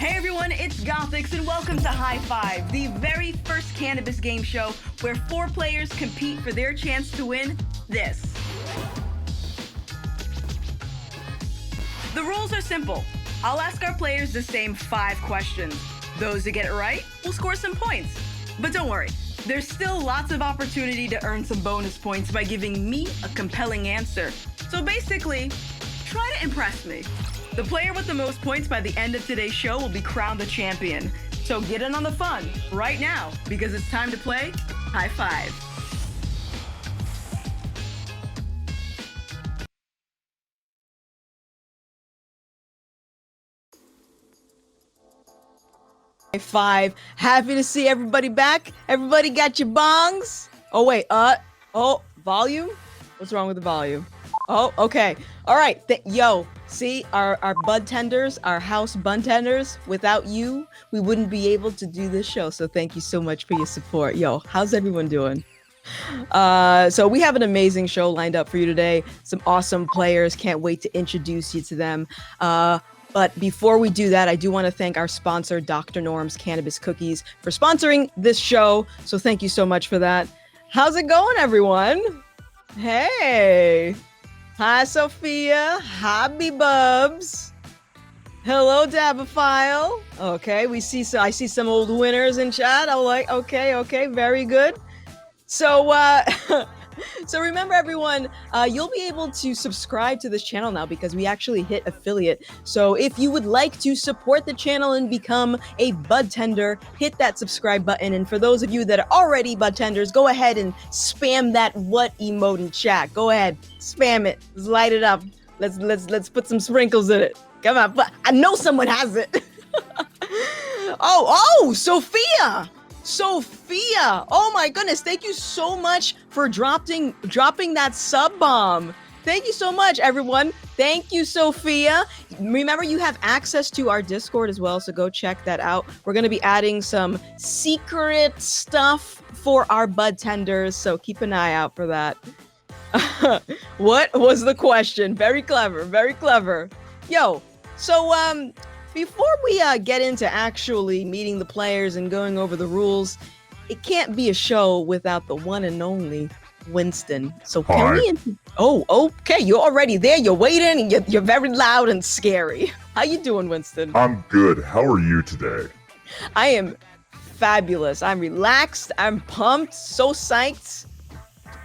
Hey everyone, it's Gothics and welcome to High5, the very first cannabis game show where 4 players compete for their chance to win this. The rules are simple. I'll ask our players the same 5 questions. Those that get it right will score some points. But don't worry, there's still lots of opportunity to earn some bonus points by giving me a compelling answer. So basically, try to impress me. The player with the most points by the end of today's show will be crowned the champion. So get in on the fun right now because it's time to play High5. High5. Happy to see everybody back. Everybody got your bongs? Oh, wait. Volume? What's wrong with the volume? Oh, okay. All right. Yo, see, our bud tenders, our house bud tenders, without you, we wouldn't be able to do this show. So thank you so much for your support. Yo, how's everyone doing? So we have an amazing show lined up for you today. Some awesome players. Can't wait to introduce you to them. But before we do that, I do want to thank our sponsor, Dr. Norm's Cannabis Cookies, for sponsoring this show. So thank you so much for that. How's it going, everyone? Hey. Hi, Sophia. Hobby Bubs. Hello, Dabophile. Okay, I see some old winners in chat. I'm like, okay, very good. So, so remember, everyone, you'll be able to subscribe to this channel now because we actually hit affiliate. So if you would like to support the channel and become a bud tender, hit that subscribe button. And for those of you that are already bud tenders, go ahead and spam that what emote in chat. Go ahead, spam it. Let's light it up. Let's put some sprinkles in it. Come on, but I know someone has it. Oh, Sophia. Oh my goodness, thank you so much for dropping that sub bomb. Thank you so much, everyone. Thank you, Sophia. Remember, you have access to our Discord as well, so go check that out. We're going to be adding some secret stuff for our bud tenders, so keep an eye out for that. What was the question? Very clever. Yo, so before we get into actually meeting the players and going over the rules, it can't be a show without the one and only Winston. So can we? Oh, okay. You're already there. You're waiting. And you're very loud and scary. How you doing, Winston? I'm good. How are you today? I am fabulous. I'm relaxed. I'm pumped. So psyched.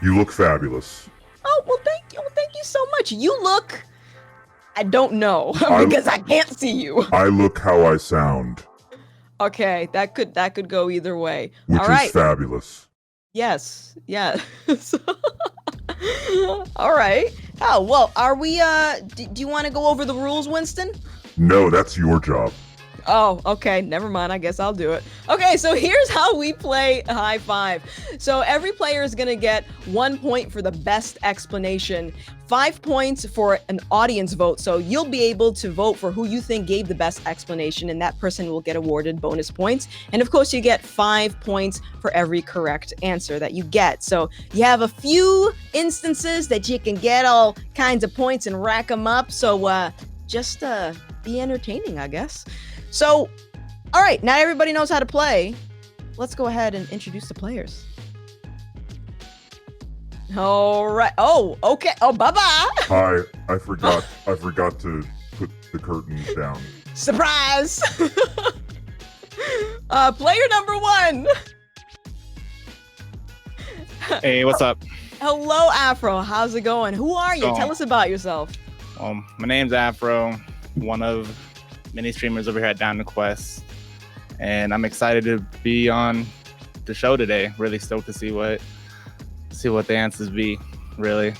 You look fabulous. Oh, well, thank you. Thank you so much. You look... I don't know because I can't see you. I look how I sound. Okay, that could go either way. Which All right. is fabulous. Yes. All right. Oh, well, are we do you want to go over the rules, Winston? No, that's your job. Oh, okay. Never mind. I guess I'll do it. Okay, so here's how we play High5. So every player is going to get 1 point for the best explanation, 5 points for an audience vote. So you'll be able to vote for who you think gave the best explanation, and that person will get awarded bonus points. And of course, you get 5 points for every correct answer that you get. So you have a few instances that you can get all kinds of points and rack them up. So just be entertaining, I guess. So, all right, now everybody knows how to play. Let's go ahead and introduce the players. All right. Oh, okay. Oh, bye-bye. Hi. I forgot to put the curtains down. Surprise. Player number 1. Hey, what's up? Hello, Afro. How's it going? Who are you? Tell us about yourself. My name's Afro, one of many streamers over here at Down to Quest, and I'm excited to be on the show today. Really stoked to see what the answers be. Really.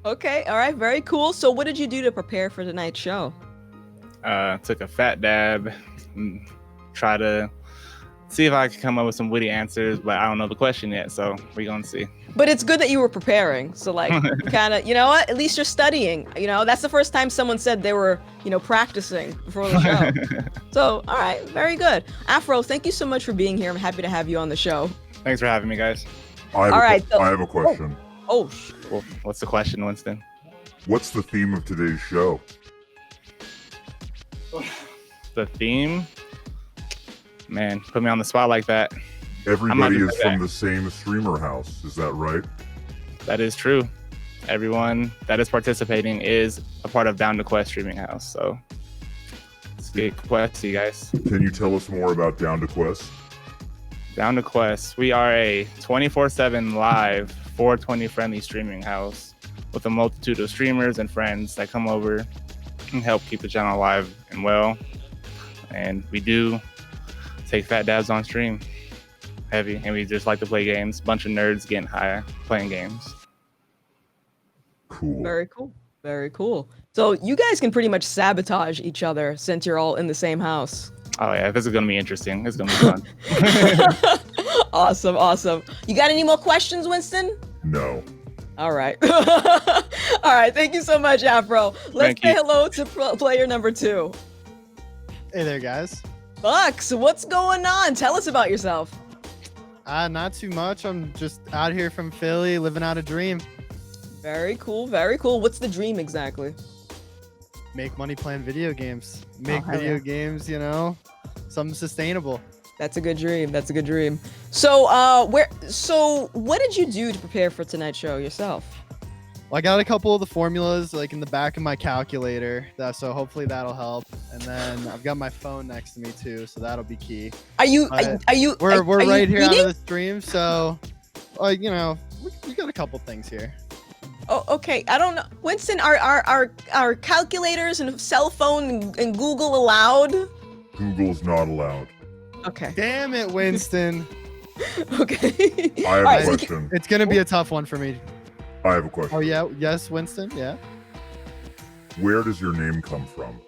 Okay. All right. Very cool. So, what did you do to prepare for tonight's show? Took a fat dab and try to see if I could come up with some witty answers, but I don't know the question yet, so we're gonna see. But it's good that you were preparing. So like, kind of, you know what? At least you're studying. You know, that's the first time someone said they were, practicing before the show. So, all right, very good. Afro, thank you so much for being here. I'm happy to have you on the show. Thanks for having me, guys. I have a question. Oh. Well, what's the question, Winston? What's the theme of today's show? The theme? Man, put me on the spot like that. Everybody is that. from the same streamer house. Is that right? That is true. Everyone that is participating is a part of Down to Quest streaming house. So let's get questy, guys. Can you tell us more about Down to Quest? Down to Quest. We are a 24/7 live 420 friendly streaming house with a multitude of streamers and friends that come over and help keep the channel alive and well. And we do take fat dabs on stream. Heavy. And we just like to play games. Bunch of nerds getting high playing games. Cool. Very cool. Very cool. So you guys can pretty much sabotage each other since you're all in the same house. Oh yeah, this is gonna be interesting. It's gonna be fun. Awesome, awesome. You got any more questions, Winston? No. All right. All right. Thank you so much, Afro. Let's Thank say you. hello to player number 2. Hey there, guys. Bucks, what's going on? Tell us about yourself. Not too much. I'm just out here from Philly, living out a dream. Very cool. Very cool. What's the dream exactly? Make money playing video games. Make hell video yeah. games, you know, something sustainable. That's a good dream. That's a good dream. So, what did you do to prepare for tonight's show yourself? Well, I got a couple of the formulas like in the back of my calculator, so hopefully that'll help. And then I've got my phone next to me too, so that'll be key. Are you? We're right here out eating? of the stream, so you know, we got a couple things here. Oh, okay. I don't know. Winston, are calculators and cell phone and Google allowed? Google's not allowed. Okay. Damn it, Winston. Okay. I have Alright, a so- question. It's gonna be a tough one for me. I have a question. Oh yeah, yes, Winston, yeah. Where does your name come from?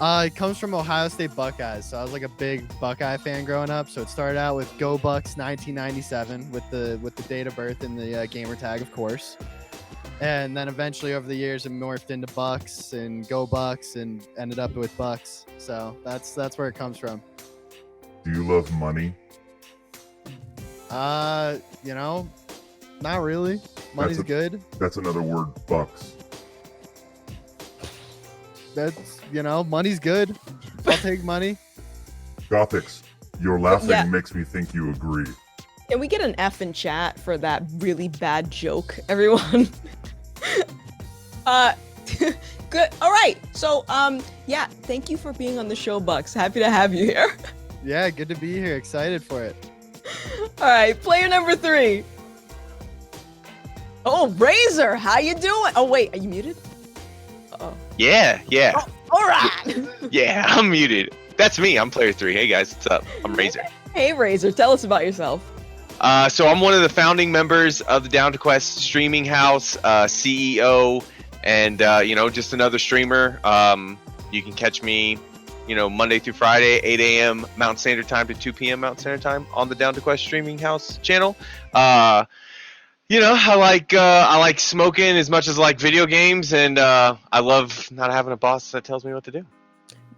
It comes from Ohio State Buckeyes. So I was like a big Buckeye fan growing up. So it started out with Go Bucks 1997 with the date of birth and the gamer tag, of course. And then eventually over the years it morphed into Bucks and Go Bucks and ended up with Bucks. So that's where it comes from. Do you love money? You know, not really. Money's good. That's another word, bucks. That's, you know, money's good. I'll take money. Gothics, your laughing Yeah. makes me think you agree. Can we get an F in chat for that really bad joke, everyone? Good. All right. So, yeah, thank you for being on the show, Bucks. Happy to have you here. Yeah, good to be here. Excited for it. All right, player number 3. Oh, Razor, how you doing? Oh, wait, are you muted? Uh-oh. Yeah. All right. Yeah, I'm muted. That's me. I'm player 3. Hey guys, what's up? I'm Razor. Hey, Razor, tell us about yourself. So I'm one of the founding members of the Down to Quest streaming house, CEO, and you know, just another streamer. You can catch me, you know, Monday through Friday, 8 a.m. Mountain Standard Time to 2 p.m. Mountain Standard Time on the Down to Quest streaming house channel. You know, I like smoking as much as I like video games, and I love not having a boss that tells me what to do.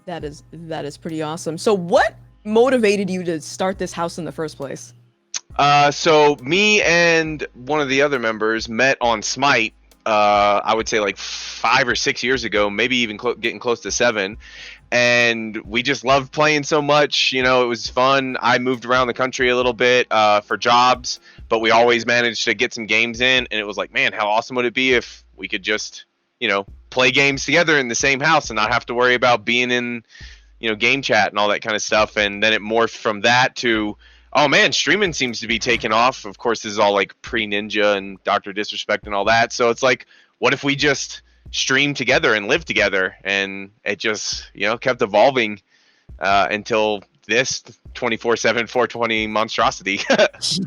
That is pretty awesome. So what motivated you to start this house in the first place? So me and one of the other members met on Smite. I would say like 5 or 6 years ago, maybe even getting close to 7. And we just loved playing so much. You know, it was fun. I moved around the country a little bit for jobs, but we always managed to get some games in. And it was like, man, how awesome would it be if we could just, you know, play games together in the same house and not have to worry about being in, you know, game chat and all that kind of stuff. And then it morphed from that to, oh man, streaming seems to be taking off. Of course, this is all like pre-Ninja and Dr. Disrespect and all that. So it's like, what if we just stream together and live together? And it just, you know, kept evolving until this 24/7 420 monstrosity.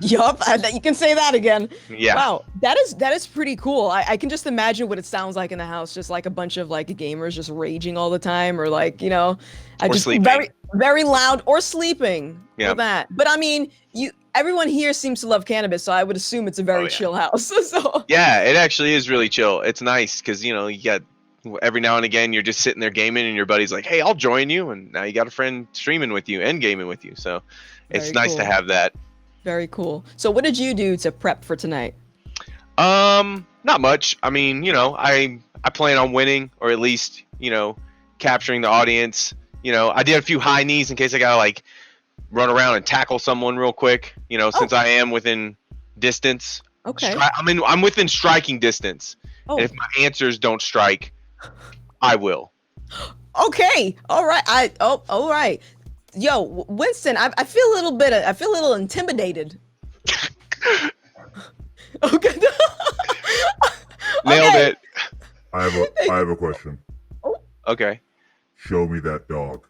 Yup, you can say that again. Yeah. Wow, that is pretty cool. I can just imagine what it sounds like in the house, just like a bunch of like gamers just raging all the time, or like, you know, Or just sleeping. very loud or sleeping. Yeah. Or that. But I mean, everyone here seems to love cannabis, so I would assume it's a very Oh, yeah. chill house. So Yeah, it actually is really chill. It's nice because, you know, you got every now and again you're just sitting there gaming and your buddy's like, hey, I'll join you. And now you got a friend streaming with you and gaming with you. So it's Very nice to cool. have that. very cool. So what did you do to prep for tonight? Not much. I mean, you know, I plan on winning, or at least, you know, capturing the audience. You know, I did a few high knees in case I gotta like run around and tackle someone real quick. You know, since Oh. I am within distance. Okay. I'm within striking distance. Oh. And if my answers don't strike, I will. Okay. All right. All right. Yo, Winston, I feel a little intimidated. Okay. Nailed Okay. it. I have a question. Okay. Show me that dog.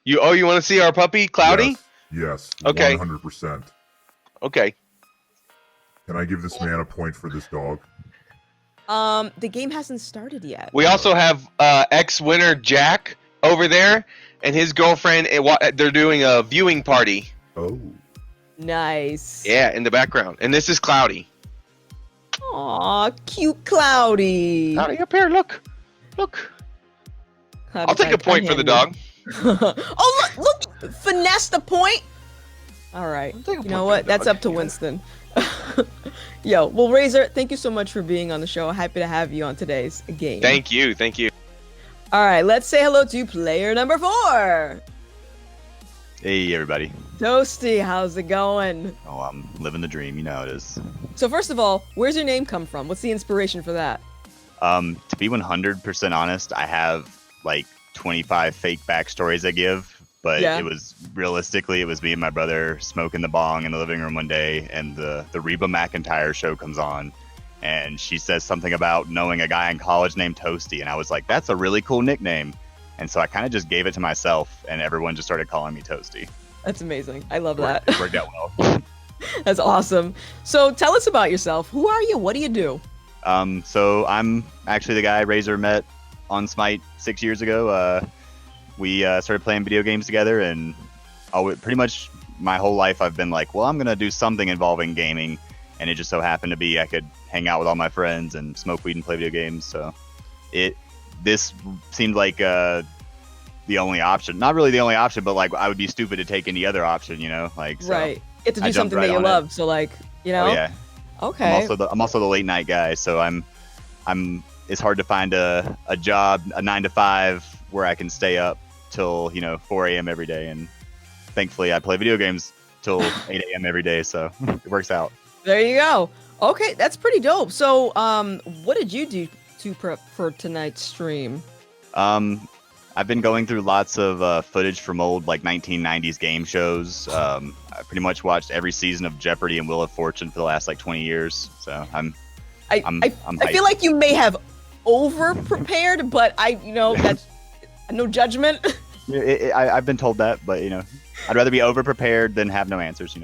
You want to see our puppy, Cloudy? Yes. Okay. 100%. Okay. Can I give this man a point for this dog? The game hasn't started yet. We also have ex-winner Jack over there and his girlfriend. They're doing a viewing party. Oh. Nice. Yeah, in the background. And this is Cloudy. Aw, cute Cloudy. Cloudy, up here, look. I'll take a point for the dog. Oh, look, finesse the point. All right. I'll take a You point know for what? the That's dog. up to Winston. Yo, well, Razor, thank you so much for being on the show. Happy to have you on today's game. Thank you. All right, let's say hello to player number 4. Hey everybody. Toasty, how's it going? Oh, I'm living the dream. You know how it is. So first of all, where's your name come from? What's the inspiration for that? To be 100% honest, I have like 25 fake backstories I give, but Yeah. it was me and my brother smoking the bong in the living room one day, and the Reba McEntire show comes on, and she says something about knowing a guy in college named Toasty, and I was like, that's a really cool nickname. And so I kind of just gave it to myself, and everyone just started calling me Toasty. That's amazing. I love that. It worked out well. That's awesome. So tell us about yourself. Who are you? What do you do? So I'm actually the guy Razor met on Smite 6 years ago. We started playing video games together, and pretty much my whole life I've been like, well, I'm going to do something involving gaming. And it just so happened to be I could hang out with all my friends and smoke weed and play video games. So this seemed like the only option. Not really the only option, but like I would be stupid to take any other option, you know? Like, so Right. Get to I do jumped something right that you on it. love. So like, you know? Oh, yeah. Okay. I'm also the late night guy, so it's hard to find a job, a 9 to 5 where I can stay up till 4 a.m. every day, and thankfully I play video games till 8 a.m. every day, so it works out. There you go. Okay, that's pretty dope. So, what did you do to prep for tonight's stream? I've been going through lots of footage from old like 1990s game shows. I pretty much watched every season of Jeopardy and Wheel of Fortune for the last like 20 years. So I'm I hyped. feel like you may have over prepared, but that's no judgment. I've been told that, but I'd rather be over prepared than have no answers.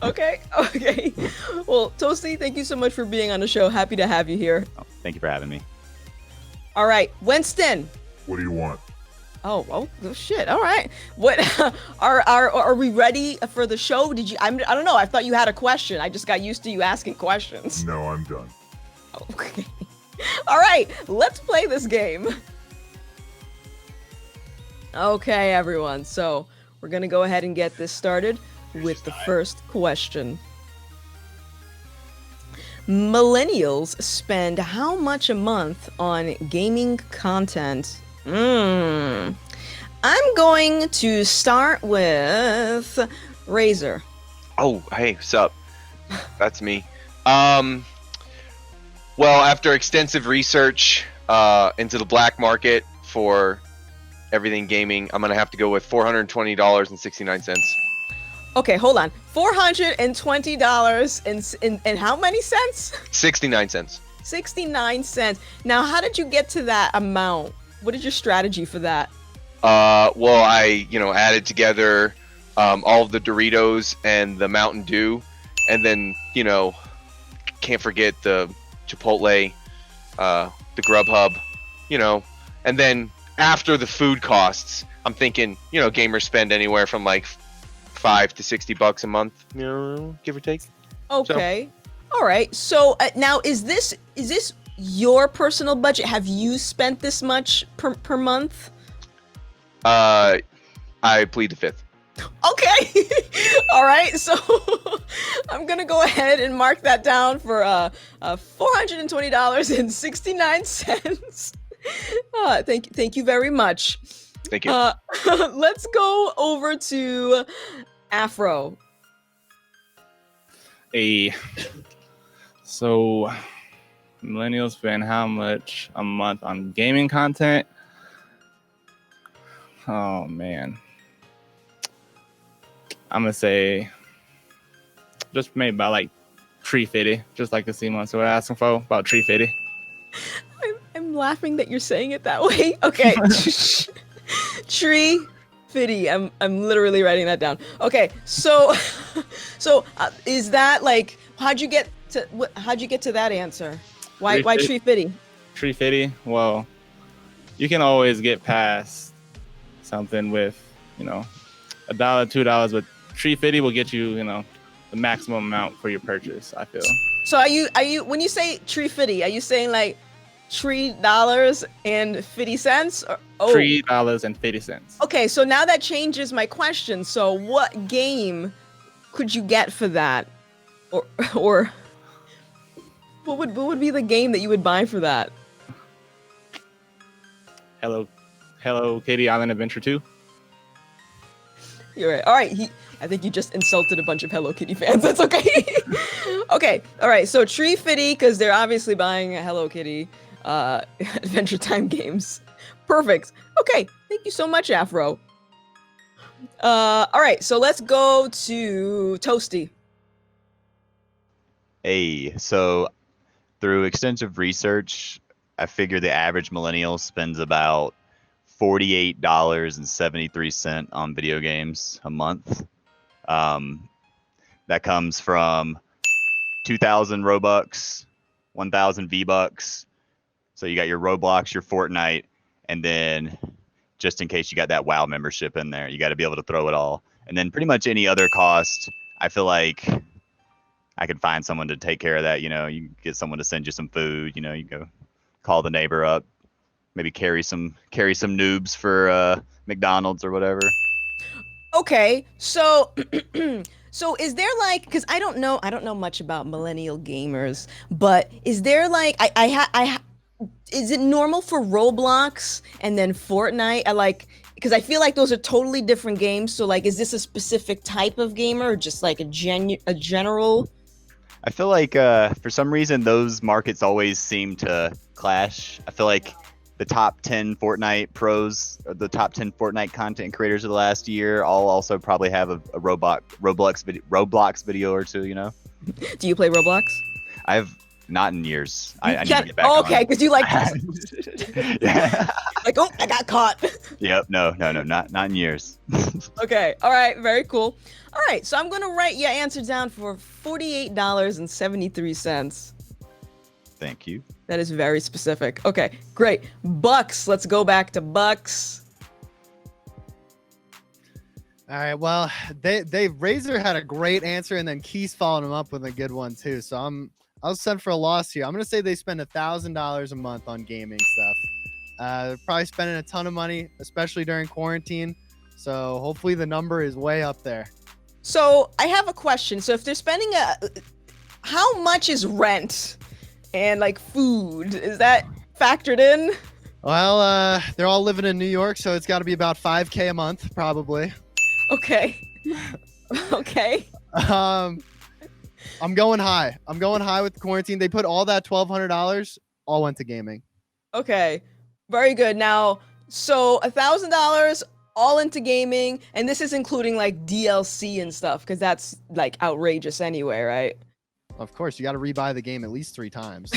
Okay. Well, Toasty, thank you so much for being on the show. Happy to have you here. Oh, thank you for having me. All right, Winston. What do you want? Oh shit. All right. What are we ready for the show? I don't know. I thought you had a question. I just got used to you asking questions. No, I'm done. Okay. All right, let's play this game. Okay, everyone. So, we're going to go ahead and get this started with the first question. Millennials spend how much a month on gaming content? I'm going to start with Razor. Oh, hey, what's up? That's me. Well, after extensive research into the black market for everything gaming, I'm gonna have to go with $420.69. Okay, hold on. $420 and how many cents? 69 cents. 69 cents. Now, how did you get to that amount? What is your strategy for that? Well, I added together all of the Doritos and the Mountain Dew, and then can't forget the Chipotle, the Grubhub, and then after the food costs, I'm thinking gamers spend anywhere from like $5 to $60 a month, give or take. Okay. All right. So now is this your personal budget? Have you spent this much per month? I plead the fifth. Okay. All right. So I'm going to go ahead and mark that down for $420.69. Thank you very much. Thank you. Let's go over to Afro. So millennials spend how much a month on gaming content? Oh man, I'm gonna say just maybe about like 350, just like the C-Mon. So we're asking for about 350. I'm laughing that you're saying it that way. Okay. Tree Fitty. I'm literally writing that down. Okay, so is that like how'd you get to that answer? Why Tree Fitty? 350. Well, you can always get past something with, $1, $2, but 350 will get you, the maximum amount for your purchase, I feel. So are you when you say Tree Fitty, are you saying like $3.50 or $3.50. Okay, so now that changes my question. So what game could you get for that? Or what would be the game that you would buy for that? Hello Kitty Island Adventure 2. You're right. All right, I think you just insulted a bunch of Hello Kitty fans. That's okay. Okay, all right. So Tree Fitty, because they're obviously buying Hello Kitty Adventure Time games. Perfect. Okay, thank you so much, Afro. All right, so let's go to Toasty. Hey, so through extensive research, I figure the average millennial spends about $48.73 on video games a month. That comes from 2,000 Robux, 1,000 V-Bucks. So you got your Roblox, your Fortnite, and then just in case you got that WoW membership in there, you got to be able to throw it all. And then pretty much any other cost, I feel like I could find someone to take care of that. You get someone to send you some food. You go call the neighbor up, maybe carry some noobs for McDonald's or whatever. Okay, so so is there like, because I don't know much about millennial gamers, but is there like is it normal for Roblox and then Fortnite? Because I feel like those are totally different games. So like, is this a specific type of gamer or just like a general? I feel like for some reason those markets always seem to clash. I feel like the top 10 Fortnite pros, or the top 10 Fortnite content creators of the last year, all also probably have a Roblox video or two. Do you play Roblox? I've not in years. I need to get back okay, because you like yeah. like, oh, I got caught. Yep. No, not in years. Okay. All right. Very cool. All right. So I'm gonna write your answer down for $48.73. Thank you. That is very specific. Okay. Great. Bucks. Let's go back to Bucks. All right. Well, Razor had a great answer, and then Keys followed him up with a good one too. So I was sent for a loss here. I'm gonna say they spend $1,000 a month on gaming stuff. They're probably spending a ton of money, especially during quarantine. So hopefully the number is way up there. So I have a question. So if they're spending how much is rent and like food? Is that factored in? Well, they're all living in New York, so it's got to be about $5K a month, probably. Okay. Okay. I'm going high. I'm going high with the quarantine. They put all that $1,200 all went to gaming. Okay. Very good. Now, so $1,000 all into gaming, and this is including like DLC and stuff, because that's like outrageous anyway, right? Of course, you got to rebuy the game at least 3 times.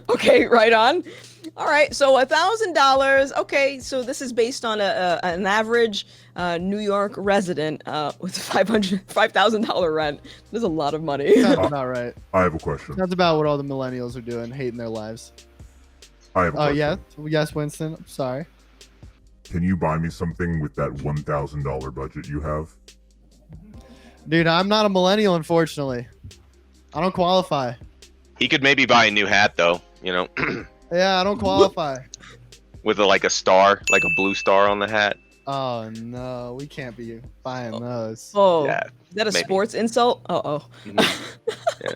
Okay, right on. All right, so $1,000. Okay, so this is based on an average New York resident with $5,000 rent. There's a lot of money. Sounds about right. I have a question. That's about what all the millennials are doing, hating their lives. I have a question. Yeah, yes, Winston. I'm sorry. Can you buy me something with that $1,000 budget you have? Dude, I'm not a millennial, unfortunately. I don't qualify. He could maybe buy a new hat though, Yeah, I don't qualify. with a star, like a blue star on the hat. Oh no, we can't be buying those. Oh, Yeah, is that a maybe. sports insult? Oh. Mhm. Yeah.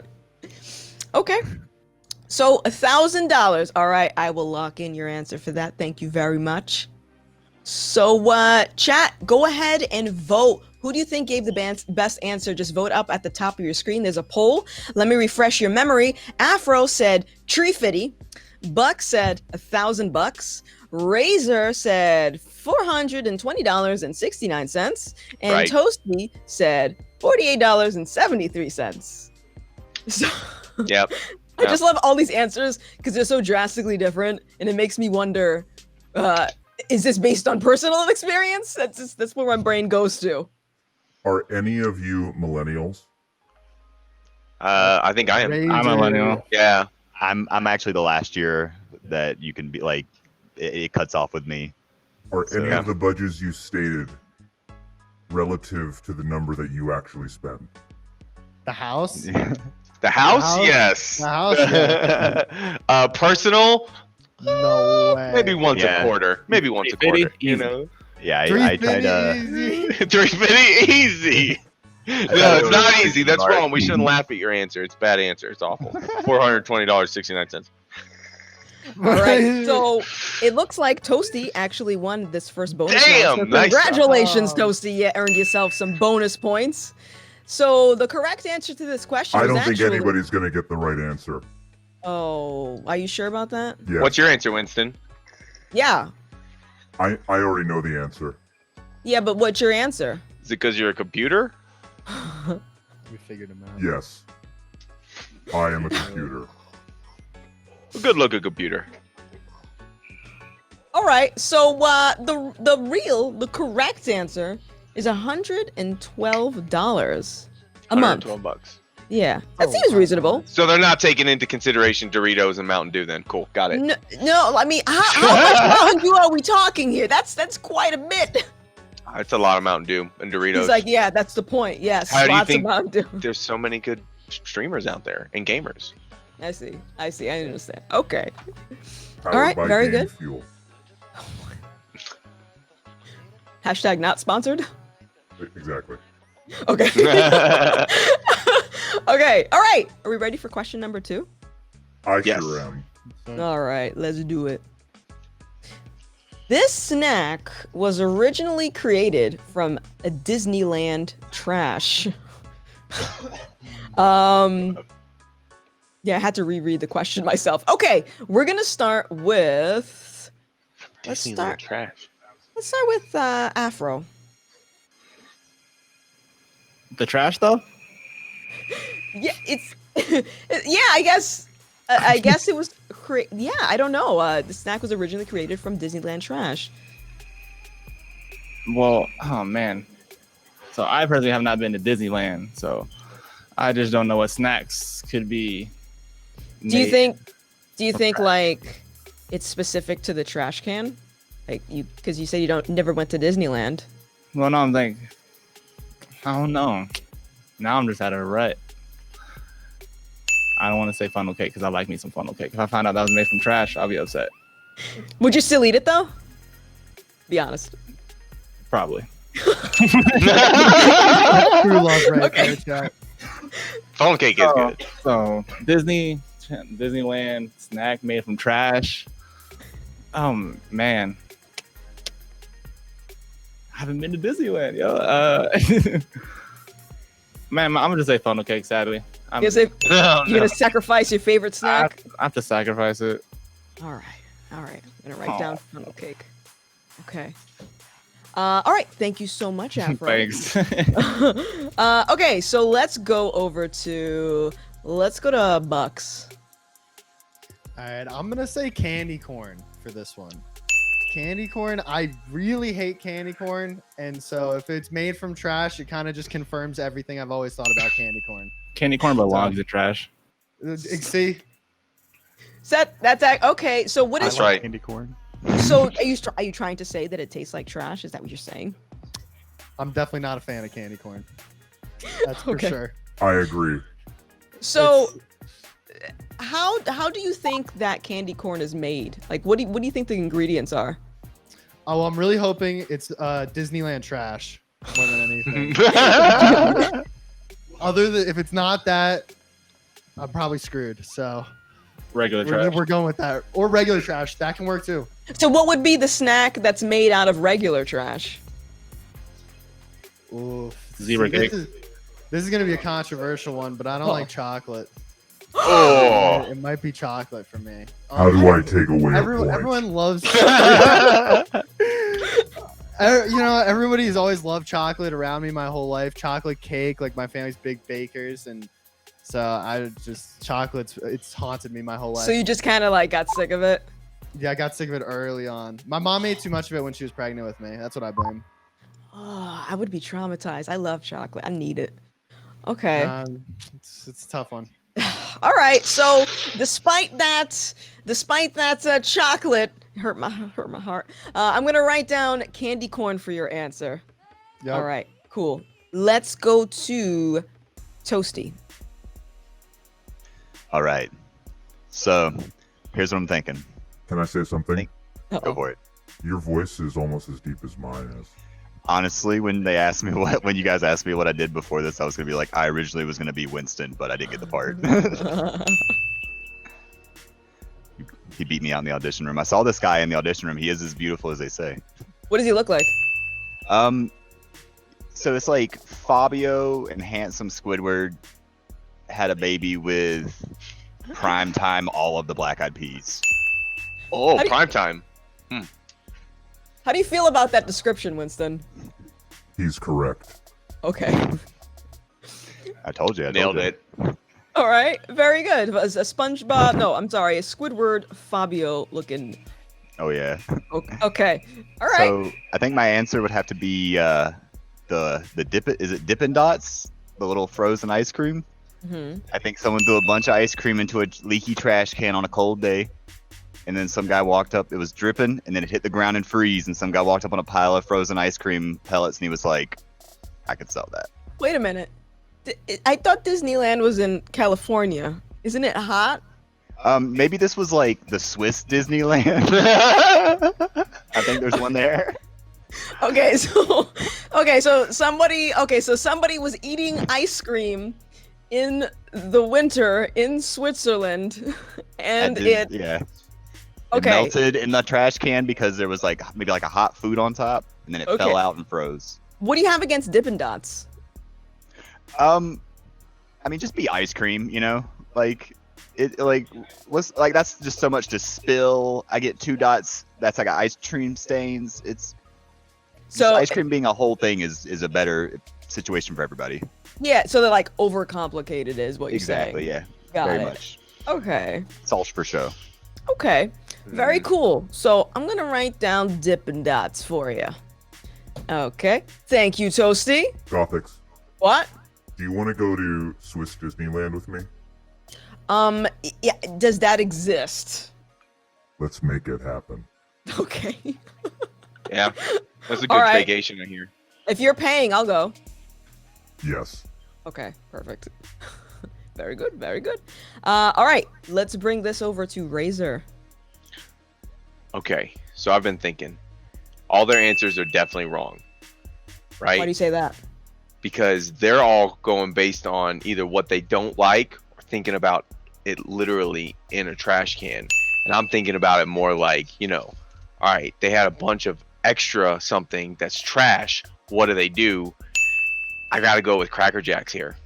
Okay. So $1,000. All right, I will lock in your answer for that. Thank you very much. So, chat, go ahead and vote. Who do you think gave the best answer? Just vote up at the top of your screen. There's a poll. Let me refresh your memory. Afro said Tree Fitty. Buck said $1,000. Razor said $420.69. And Right. Toasty said $48.73. So Yep. I just love all these answers because they're so drastically different, and it makes me wonder, is this based on personal experience? That's where my brain goes to. Are any of you millennials? I think I am. Razor. I'm a millennial. Yeah. I'm actually the last year that you can be like it cuts off with me. Are any Yeah. of the budgets you stated relative to the number that you actually spend? The house. The house? house? Yes. The house, yeah. Personal? No way. Maybe once Yeah. a quarter. Maybe once a 350, quarter. You easy. know? Yeah, I tried to. 350 easy. No, it's not easy. That's wrong. We shouldn't laugh at your answer. It's a bad answer. It's awful. $420.69. All right, so it looks like Toasty actually won this first bonus Damn, round. So nice. congratulations, Oh. Toasty. You earned yourself some bonus points. So the correct answer to this question I is don't actually... think anybody's going to get the right answer. Oh, are you sure about that? Yeah, What's your answer, Winston? Yeah. I already know the answer. Yeah, but what's your answer? Is it because you're a computer? We figured him out. Yes, I am a computer. A good looking computer. All right, so the correct answer is $112 a month. $112. Yeah, that Oh, seems wow. reasonable. So they're not taking into consideration Doritos and Mountain Dew then. Cool. Got it. No, I mean, how much Mountain Dew are we talking here? That's quite a bit. It's a lot of Mountain Dew and Doritos. He's like, yeah, that's the point. Yes, How do you lots think- of Mountain Dew. There's so many good streamers out there and gamers. I see, I understand. Okay. Powered right, by very Game good. Fuel. Hashtag not sponsored. Exactly. Okay. Okay, all right. Are we ready for question number 2? I Yes. sure am. All right, let's do it. This snack was originally created from a Disneyland trash. Yeah, I had to reread the question myself. Okay, we're gonna start with. Let's start. Trash. Let's start with Afro. The trash though? Yeah, it's. Yeah, I guess. I guess it was. Yeah, I don't know. The snack was originally created from Disneyland trash. Well, oh man. So I personally have not been to Disneyland, so I just don't know what snacks could be. Do you made. think like it's specific to the trash can? Like because you said you never went to Disneyland. Well, no, I'm like, I don't know. Now I'm just at a rut. I don't want to say funnel cake because I like me some funnel cake. If I found out that was made from trash, I'll be upset. Would you still eat it though? Be honest. Probably. True love right Okay. there, chat. Phone cake is good. So Disneyland snack made from trash. Oh man, I haven't been to Disneyland, yo. Man, I'm gonna just say funnel cake. Sadly, I'm, Because if No, you're gonna sacrifice your favorite snack. I have to sacrifice it. All right. I'm gonna write down funnel cake. Okay. All right. Thank you so much, Afro. Thanks. Okay, so let's go to Bucks. All right, I'm gonna say candy corn for this one. Candy corn, I really hate candy corn, and so if it's made from trash, it kind of just confirms everything I've always thought about candy corn. Candy corn belongs in trash. See, Okay. So what is That's right. Candy corn. so are you trying to say that it tastes like trash? Is that what you're saying? I'm definitely not a fan of candy corn. That's for Okay. sure. I agree. So how do you think that candy corn is made? Like what do you think the ingredients are? Oh, I'm really hoping it's Disneyland trash more than anything. Other than if it's not that, I'm probably screwed. So Regular trash. We're going with that, or regular trash. That can work too. So what would be the snack that's made out of regular trash? Ooh, Zebra cake. This is gonna be a controversial one, but I don't like chocolate. Oh. It might be chocolate for me. How do I take away a point? Everyone loves. Everybody's always loved chocolate around me my whole life. Chocolate cake, like my family's big bakers, and so I just it's haunted me my whole life. So you just kind of like got sick of it? Yeah, I got sick of it early on. My mom ate too much of it when she was pregnant with me. That's what I blame. Oh, I would be traumatized. I love chocolate. I need it. Okay. It's a tough one. All right. So despite that chocolate hurt my heart. I'm gonna write down candy corn for your answer. Yep. All right. Cool. Let's go to Toasty. All right. So here's what I'm thinking. Can I say something? Go for it. Your voice is almost as deep as mine is. Honestly, when you guys asked me what I did before this, I was gonna be like, I originally was gonna be Winston, but I didn't get the part. He beat me out in the audition room. I saw this guy in the audition room. He is as beautiful as they say. What does he look like? So it's like Fabio and handsome Squidward had a baby with Primetime, all of the Black Eyed Peas. Oh, prime time. How do you feel about that description, Winston? He's correct. Okay. I told you. Nailed it. All right. Very good. A SpongeBob. No, I'm sorry. A Squidward Fabio looking. Oh yeah. Okay. All right. So I think my answer would have to be the is it Dippin' Dots, the little frozen ice cream. Mm-hmm. I think someone threw a bunch of ice cream into a leaky trash can on a cold day, and then some guy walked up. It was dripping, and then it hit the ground and freeze. And some guy walked up on a pile of frozen ice cream pellets, and he was like, "I could sell that." Wait a minute. I thought Disneyland was in California. Isn't it hot? Maybe this was like the Swiss Disneyland. I think there's one there. Okay, so somebody was eating ice cream in the winter in Switzerland, and it It melted in the trash can because there was like maybe like a hot food on top, and then it fell out and froze. What do you have against Dippin' Dots? I mean, just be ice cream, you know, like it what's like that's just so much to spill. I get 2 dots. That's like ice cream stains. It's so ice cream being a whole thing is a better situation for everybody. Yeah, so they're like overcomplicated is what you're saying. Exactly. Yeah. Got Very it. much. Okay. It's all for show. Okay. Very cool. So I'm gonna write down Dippin' Dots for you. Okay. Thank you, Toasty. Gothics, What? do you want to go to Swiss Disneyland with me? Yeah, does that exist? Let's make it happen. Okay. Yeah, that's a All good right. vacation, I hear. If you're paying, I'll go. Yes. Okay, perfect. Very good, very good. All right, let's bring this over to Razor. Okay, so I've been thinking. All their answers are definitely wrong, right? Why do you say that? Because they're all going based on either what they don't like or thinking about it literally in a trash can. And I'm thinking about it more like, all right, they had a bunch of extra something that's trash. What do? I got to go with Cracker Jacks here.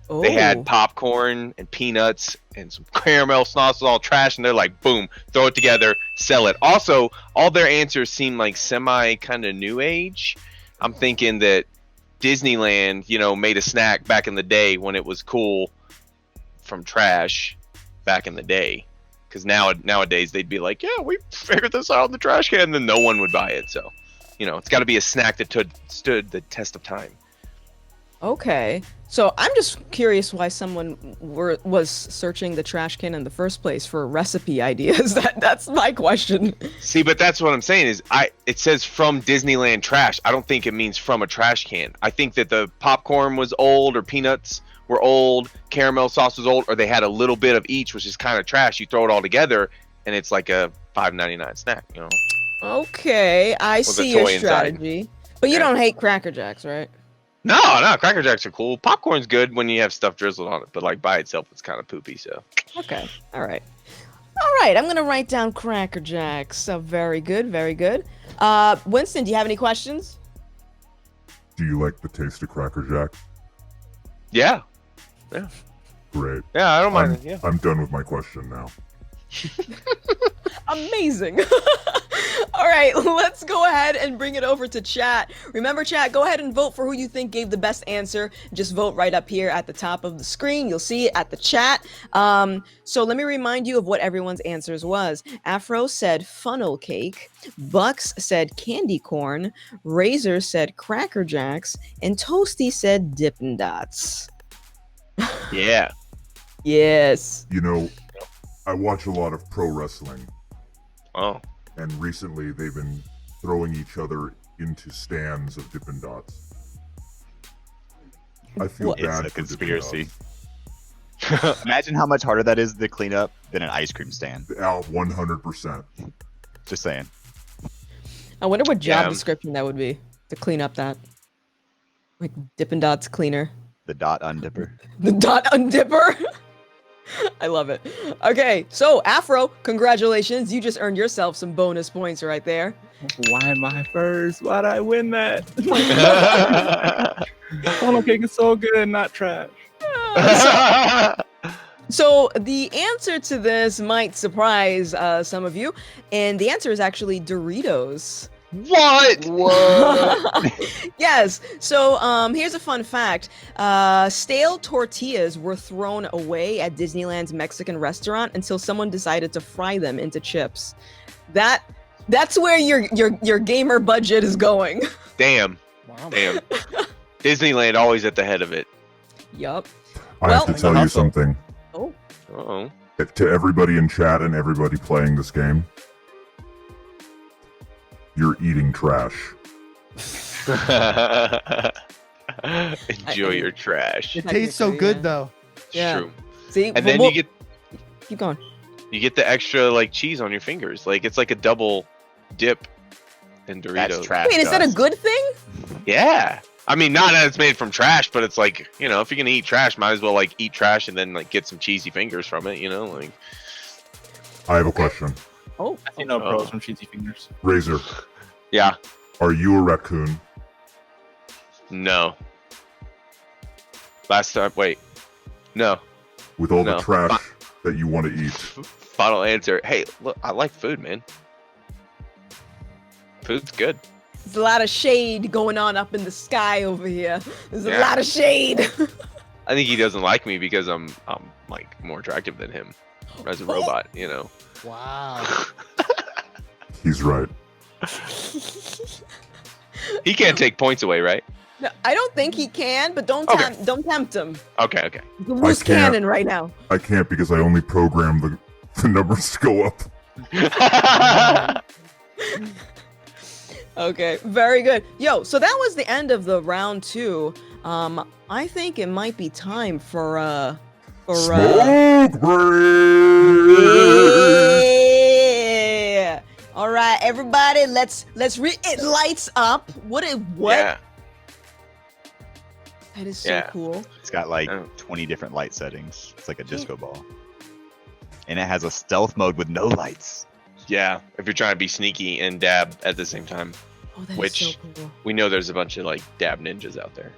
Oh. They had popcorn and peanuts and some caramel sauce, all trash, and they're like, boom, throw it together, sell it. Also, all their answers seem like semi kind of new age. I'm thinking that Disneyland, made a snack back in the day when it was cool from trash back in the day. Because nowadays they'd be like, yeah, we figured this out in the trash can, and then no one would buy it. So, it's got to be a snack that stood the test of time. Okay. So I'm just curious why someone was searching the trash can in the first place for recipe ideas. That's my question. See, but that's what I'm saying is it says from Disneyland trash. I don't think it means from a trash can. I think that the popcorn was old, or peanuts were old, caramel sauce was old, or they had a little bit of each, which is kind of trash. You throw it all together and it's like a $5.99 snack, Okay, I see your toy inside. strategy. But you don't hate Cracker Jacks, right? No, Cracker Jacks are cool. Popcorn's good when you have stuff drizzled on it, but like by itself, it's kind of poopy. So. Okay. All right. All right. I'm gonna write down Cracker Jacks. Very good. Very good. Winston, do you have any questions? Do you like the taste of Cracker Jack? Yeah. Great. Yeah, I don't mind. Yeah. I'm done with my question now. Amazing. All right, let's go ahead and bring it over to chat. Remember, chat, go ahead and vote for who you think gave the best answer. Just vote right up here at the top of the screen. You'll see it at the chat. So let me remind you of what everyone's answers was. Afro said funnel cake. Bucks said candy corn. Razor said Cracker Jacks. And Toasty said Dippin' Dots. Yeah. Yes. You know, I watch a lot of pro wrestling, Oh. and recently they've been throwing each other into stands of Dippin' Dots. I feel What? bad It's a for Dippin' conspiracy. Dots. Imagine how much harder that is to clean up than an ice cream stand. 100%. Just saying. I wonder what job Yeah. description that would be to clean up that. Like Dippin' Dots cleaner. The dot undipper. The dot undipper. I love it. Okay, so Afro, congratulations. You just earned yourself some bonus points right there. Why am I first? Why'd I win that? Funnel cake is so good, not trash. So the answer to this might surprise some of you, and the answer is actually Doritos. What? Yes. So here's a fun fact. Stale tortillas were thrown away at Disneyland's Mexican restaurant until someone decided to fry them into chips. That's where your gamer budget is going. Damn. Wow. Damn. Disneyland always at the head of it. Yup. I Well- have to tell you something. Oh. Uh-oh. To everybody in chat and everybody playing this game, you're eating trash. Enjoy your trash. It tastes so Technically, good yeah. though. It's Yeah. true. See, And then we'll- you keep going. get the extra like cheese on your fingers. Like it's like a double dip in Doritos. That's trash. Wait, is that a dust. good thing? Yeah. I mean, not that it's made from trash, but it's like, you know, if you're gonna eat trash, might as well like eat trash and then like get some cheesy fingers from it, you know? Like I have a question. Oh. I see no pros from cheesy fingers. Razor, yeah. are you a raccoon? No. Last time wait. No. With all No. the trash that you want to eat? Final answer. Hey, look, I like food, man. Food's good. There's a lot of shade going on up in the sky over here. There's a Yeah. lot of shade. I think he doesn't like me because I'm like more attractive than him as a robot, you know. Wow. He's right. He can't take points away, right? No, I don't think he can, but don't Okay. don't tempt him. Okay, okay. He's a loose can't. cannon right now. I can't because I only program the numbers to go up. Okay, very good. Yo, so that was the end of the round 2. I think it might be time for Smoke break! yeah. All right, everybody, let's it lights up. What? Yeah. That is so Yeah. cool. It's got like Oh. 20 different light settings. It's like a disco ball. And it has a stealth mode with no lights. Yeah. If you're trying to be sneaky and dab at the same time. Oh, that is Which- so cool. We know there's a bunch of like dab ninjas out there.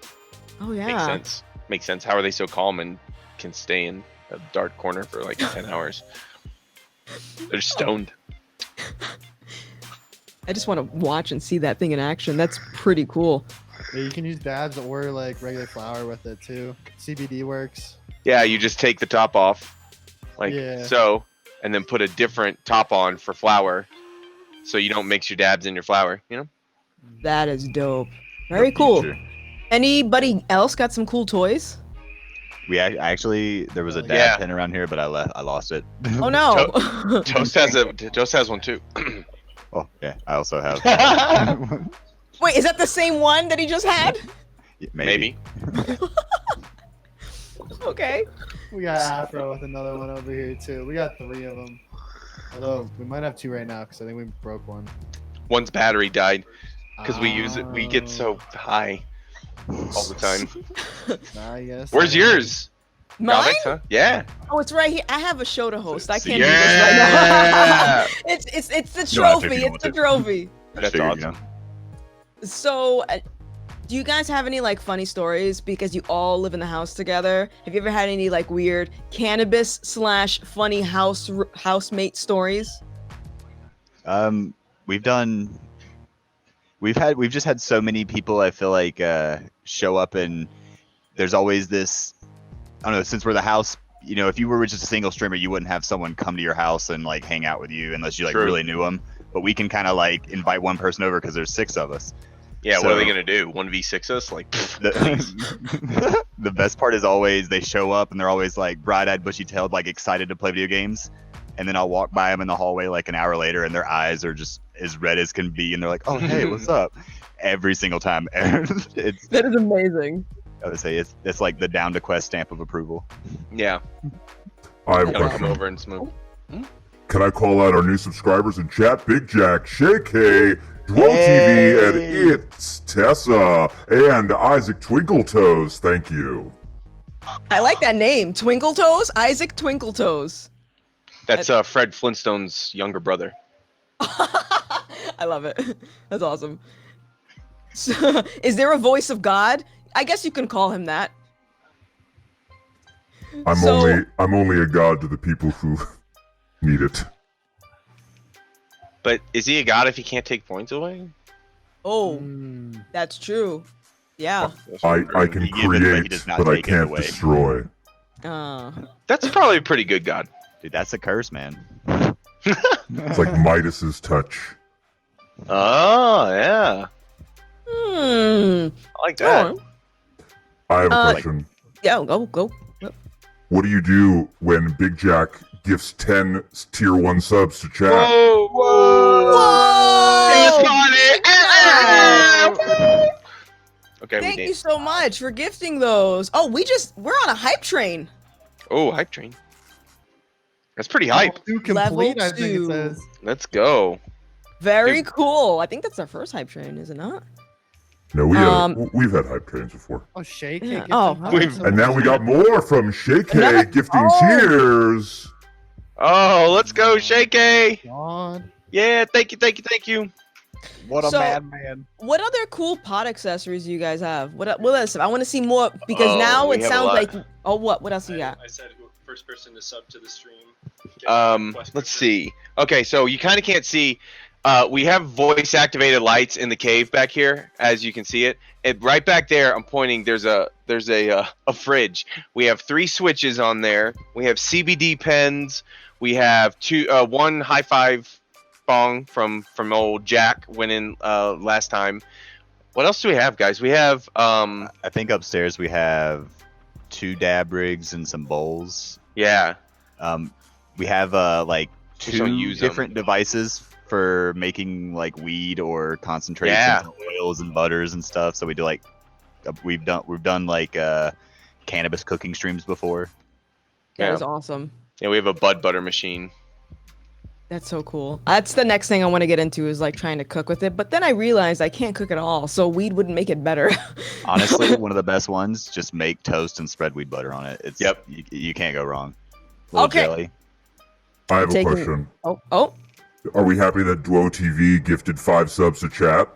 Oh yeah. Makes sense. Makes sense. How are they so calm and can stay in a dark corner for like 10 hours? They're stoned. I just want to watch and see that thing in action. That's pretty cool. Yeah, you can use dabs or like regular flour with it too. CBD works. Yeah, you just take the top off, like Yeah. so, and then put a different top on for flour, so you don't mix your dabs in your flour. You know? That is dope. Very cool. Future. Anybody else got some cool toys? Actually, there was a dab Yeah. pin around here, but I lost it. Oh no. Toast has one too. Oh yeah, I also have. Wait, is that the same one that he just had? Yeah, Maybe. Okay. We got Afro with another one over here too. We got 3 of them. Although we might have 2 right now because I think we broke one. One's battery died because we use it. We get so high. all the time. Yes. Where's yours? Mine? Galvix, huh? Yeah. Oh, it's right here. I have a show to host. I can't Yeah. do this right now. it's the No, I trophy. figured you It's the wanted. trophy. That's Figured, awesome. So, do you guys have any like funny stories because you all live in the house together? Have you ever had any like weird cannabis / funny housemate stories? We've done. We've just had so many people. I feel like show up, and there's always this. I don't know. Since we're the house, you know, if you were just a single streamer, you wouldn't have someone come to your house and like hang out with you unless you like True. really knew them. But we can kind of like invite one person over because there's 6 of us. Yeah, what So- are they gonna do? 1v6 us? Like, pfft, The, the best part is always they show up and they're always like bright-eyed, bushy-tailed, like excited to play video games. And then I'll walk by them in the hallway like an hour later, and their eyes are just as red as can be, and they're like, "Oh, hey, what's up?" Every single time. It's That is amazing. I would say it's like the down to quest stamp of approval. yeah, I have a gotta come question. over and smoke. Can I call out our new subscribers in chat? Big Jack, Shay K, Dwell TV, and It's Tessa, and Isaac Twinkletoes. Thank you. I like that name, Twinkle Toes. Isaac Twinkle Toes. That's Fred Flintstone's younger brother. I love it. That's awesome. So, is there a voice of God? I guess you can call him that. I'm only a god to the people who need it. But is he a god if he can't take points away? Oh, Mm. that's true. Yeah. I can You give it, but he create, does not but I take it can't away. destroy. That's probably a pretty good god. Dude, that's a curse, man. It's like Midas's touch. Oh yeah, Hmm. I like that. Oh, I have a Uh, question. yeah. Go. What do you do when Big Jack gifts 10 tier 1 subs to chat? Whoa! Whoa! Okay, Thank we you did. so much for gifting those. Oh, we're on a hype train. Oh, hype train. That's pretty hype. Two complete, Level I think it 2. says. Let's go. Very cool. I think that's our first hype train, is it not? No, we've had hype trains before. Oh, Shake. Yeah. Oh, And now we got more from Shay K Another- gifting Oh. tiers. Oh, let's go, Shakey. God. Yeah, thank you. What a So- madman. What other cool pot accessories do you guys have? What else? I want to see more because Oh, now we it have a sounds lot. like. Oh, what else you got? I said who first person to sub to the stream. Let's see. Okay, so you kind of can't see. We have voice activated lights in the cave back here, as you can see it. And right back there, I'm pointing. There's a fridge. We have 3 switches on there. We have CBD pens. We have one High5 bong from old Jack went in last time. What else do we have, guys? We have I think upstairs we have 2 dab rigs and some bowls. yeah. We have like Just don't 2 use 'em. different devices for making like weed or concentrates Yeah. and oils and butters and stuff. So we do like we've done like cannabis cooking streams before. That Yeah. is awesome. Yeah, we have a bud butter machine. That's so cool. That's the next thing I want to get into is like trying to cook with it. But then I realized I can't cook at all, so weed wouldn't make it better. Honestly, one of the best ones. Just make toast and spread weed butter on it. It's Yep. You can't go wrong. Little Okay. jelly. I have a Taking- question. Oh. Are we happy that Duo TV gifted 5 subs to chat?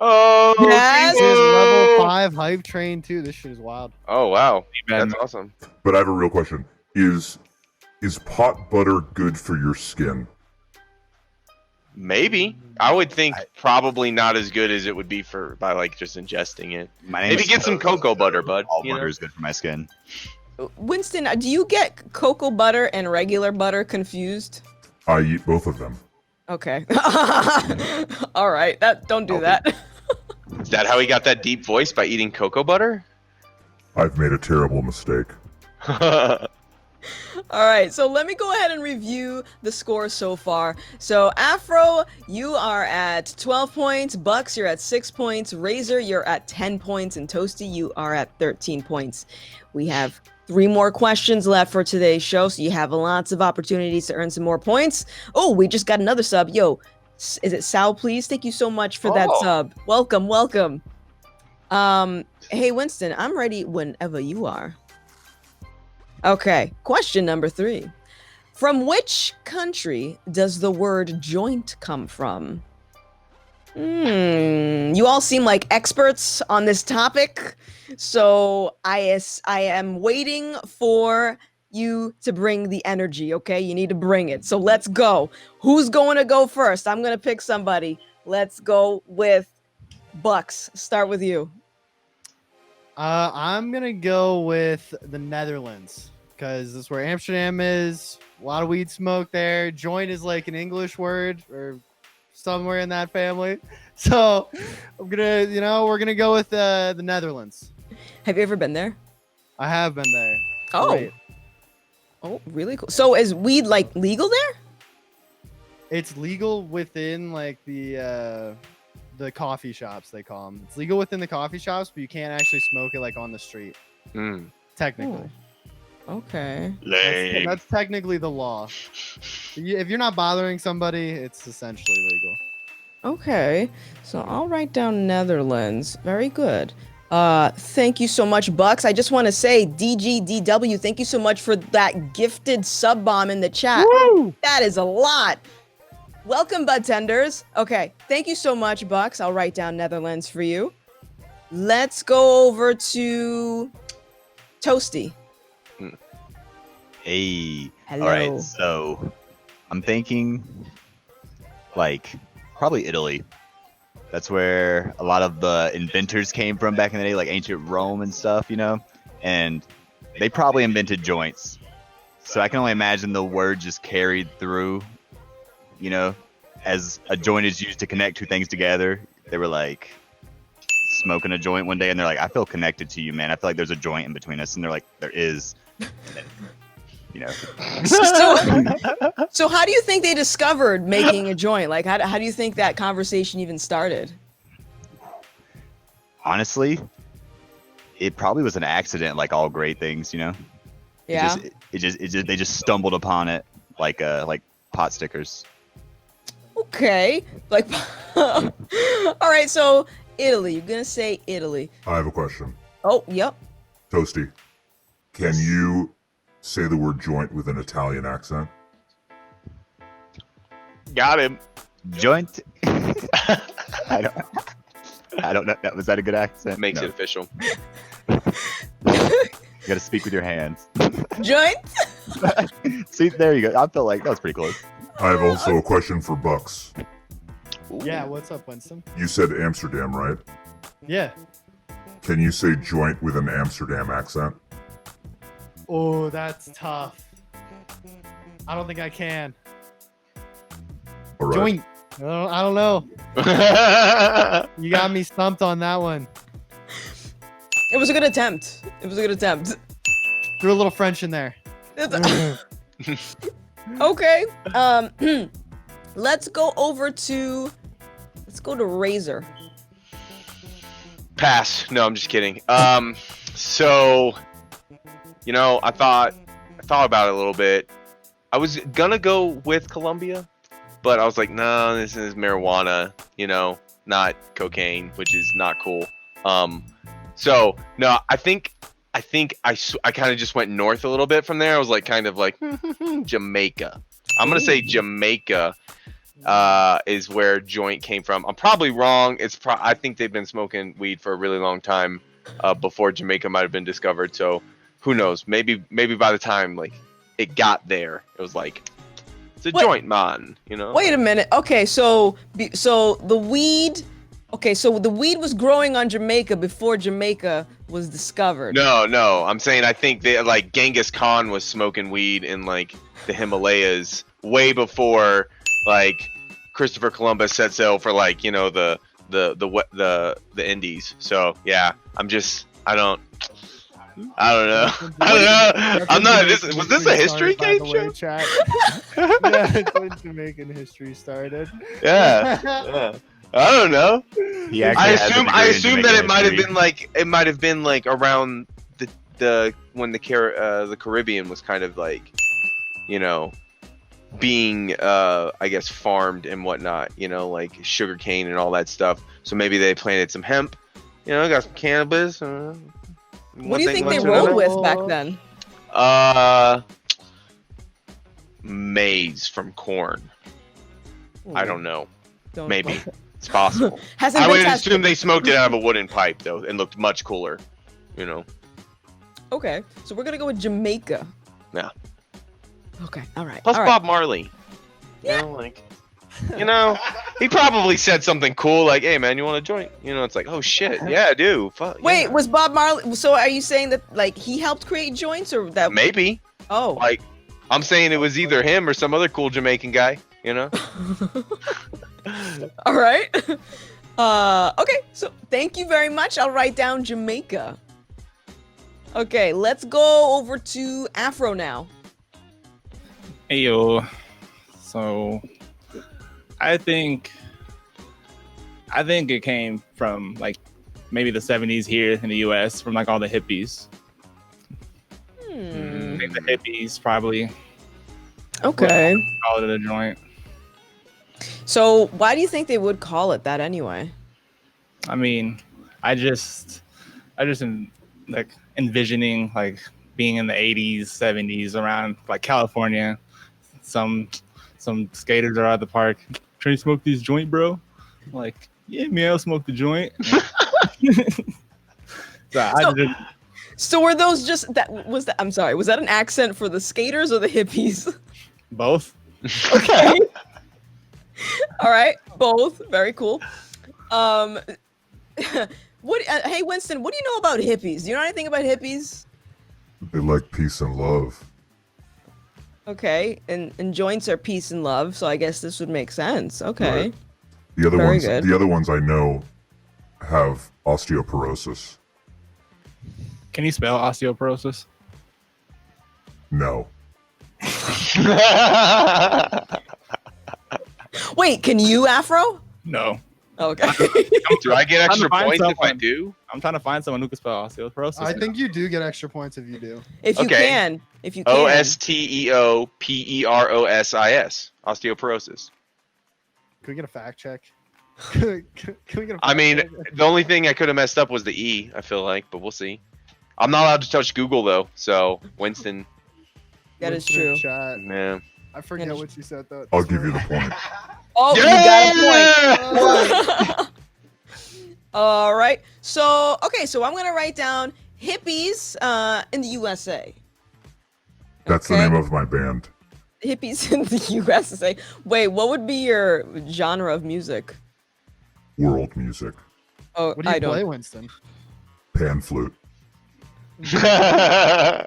Oh, Yes. This is level Timo! 5 hype train too. This shit is wild. Oh wow, Amen. that's awesome. But I have a real question. Is pot butter good for your skin? Maybe I would think probably not as good as it would be by like just ingesting it. My name Maybe is get some Toast, cocoa so butter, bud. All you know? butter is good for my skin. Winston, do you get cocoa butter and regular butter confused? I eat both of them. Okay. All right. Don't do that. Is that how he got that deep voice, by eating cocoa butter? I've made a terrible mistake. All right, so let me go ahead and review the score so far. So Afro, you are at 12 points. Bucks, you're at 6 points. Razor, you're at 10 points. And Toasty, you are at 13 points. We have 3 more questions left for today's show, so you have lots of opportunities to earn some more points. Oh, we just got another sub. Yo, is it Sal, please? Thank you so much for that Oh. sub. Welcome. Hey Winston, I'm ready whenever you are. Okay, question number 3. From which country does the word joint come from? You all seem like experts on this topic, so I am waiting for you to bring the energy, okay? You need to bring it. So let's go. Who's going to go first? I'm going to pick somebody. Let's go with Bucks. Start with you. I'm gonna go with the Netherlands because that's where Amsterdam is. A lot of weed smoke there. Joint is like an English word or somewhere in that family. So I'm gonna, we're gonna go with the Netherlands. Have you ever been there? I have been there. Oh. Great. Oh, really cool. So is weed like legal there? It's legal within like the coffee shops, they call them. It's legal within the coffee shops, but you can't actually smoke it like on the street. Technically. Okay. That's technically the law. If you're not bothering somebody, it's essentially legal. Okay. So I'll write down Netherlands. Very good. Thank you so much, Bucks. I just want to say, DGDW, thank you so much for that gifted sub bomb in the chat. Woo! That is a lot. Welcome, bud tenders. Okay, thank you so much, Bucks. I'll write down Netherlands for you. Let's go over to Toasty. Hey. Hello. All right. So I'm thinking like probably Italy. That's where a lot of the inventors came from back in the day, like ancient Rome and stuff, and they probably invented joints. So I can only imagine the word just carried through, as a joint is used to connect two things together. They were like smoking a joint one day and they're like, I feel connected to you, man. I feel like there's a joint in between us. And they're like, there is. And then, So how do you think they discovered making a joint? Like, how do you think that conversation even started? Honestly, it probably was an accident, like all great things, Yeah. They just stumbled upon it like pot stickers. Okay. Like, all right. So Italy. You're gonna say Italy. I have a question. Oh, yep. Toasty, can you say the word joint with an Italian accent? Got him. Joint. I don't know. Was that a good accent? Makes No. it official. You got to speak with your hands. Joint. See, there you go. I felt like that was pretty close. I have also a question for Bucks. Yeah, what's up, Winston? You said Amsterdam, right? Yeah. Can you say joint with an Amsterdam accent? Oh, that's tough. I don't think I can. All right. Joint. I don't know. You got me stumped on that one. It was a good attempt. Threw a little French in there. Okay. Let's go to Razor. Pass. No, I'm just kidding. So, I thought about it a little bit. I was gonna go with Colombia, but I was like, no, this is marijuana, not cocaine, which is not cool. So no, I think I kind of just went north a little bit from there. I was like, kind of like Jamaica. I'm gonna say Jamaica is where joint came from. I'm probably wrong. I think they've been smoking weed for a really long time before Jamaica might have been discovered. So who knows? Maybe by the time like it got there, it was like it's a joint, man. Wait a minute. Okay, so the weed. Okay, so the weed was growing on Jamaica before Jamaica was discovered. No. I'm saying I think they like Genghis Khan was smoking weed in like the Himalayas way before like Christopher Columbus set sail for like the Indies. So yeah, I don't know. I'm not. Was this a history game show? Yeah, it's when Jamaican history started. Yeah. I don't know. I assume that it might have been like around the when the Caribbean was kind of like, being I guess farmed and whatnot, like sugarcane and all that stuff. So maybe they planted some hemp, You know, got some cannabis. What do you think they rolled with back then? Maize from corn. I don't know. Don't Maybe. know. It's possible. Hasn't I been would tested. assume they smoked it out of a wooden pipe though, and looked much cooler. You know. Okay, so we're gonna go with Jamaica. Yeah. Okay, all right. Plus all right. Bob Marley. Yeah. You know, like, you know, he probably said something cool like, "Hey man, you want a joint?" You know, it's like, "Oh shit, yeah, I do." Fuck. Wait, yeah. was Bob Marley? So are you saying that like he helped create joints, or that? Maybe. Oh. Like, I'm saying it was either him or some other cool Jamaican guy. You know. All right. Okay, so thank you very much. I'll write down Jamaica. Okay, let's go over to Afro now. Hey yo. So I think it came from like maybe the 70s here in the US from like all the hippies. I think the hippies probably Okay. call it a joint. So why do you think they would call it that anyway? I mean, I just am like envisioning like being in the 80s, 70s around like California. Some skaters are at the park. Trying to smoke this joint, bro? I'm like, yeah, man, I'll smoke the joint. So were those just that? I'm sorry. Was that an accent for the skaters or the hippies? Both. Okay. All right, both. Very cool. What? Hey, Winston, what do you know about hippies? Do you know anything about hippies? They like peace and love. Okay, and joints are peace and love, so I guess this would make sense. Okay. Right. The other Very ones, good. the other ones I know have osteoporosis. Can you spell osteoporosis? No. Wait, can you, Afro? No. Okay. Do I get extra find points if I someone. do? I'm trying to find someone who can spell osteoporosis. I think you do get extra points if you do. If you Okay. can. If you can. Osteoperosis. Osteoporosis. Can we get a fact check? Can we get a I mean, fact check? the only thing I could have messed up was the E, I feel like, but we'll see. I'm not allowed to touch Google though, so Winston, That is Winston in true. Chat. man. I forget what you said though. I'll give you the point. Oh, you got a point. All right. So, okay, so I'm going to write down hippies in the USA. That's the Okay. name of my band. Hippies in the USA. Wait, what would be your genre of music? World music. Oh, What do you I play, don't. Winston? Pan flute. I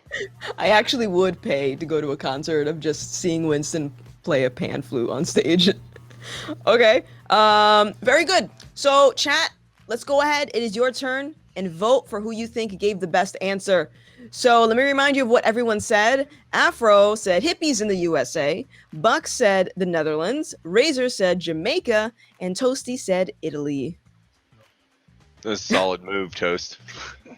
actually would pay to go to a concert of just seeing Winston play a pan flute on stage. Okay. Very good. So, chat, let's go ahead. It is your turn and vote for who you think gave the best answer. So, let me remind you of what everyone said. Afro said hippies in the USA. Buck said the Netherlands. Razor said Jamaica. And Toasty said Italy. That's a solid move, Toast.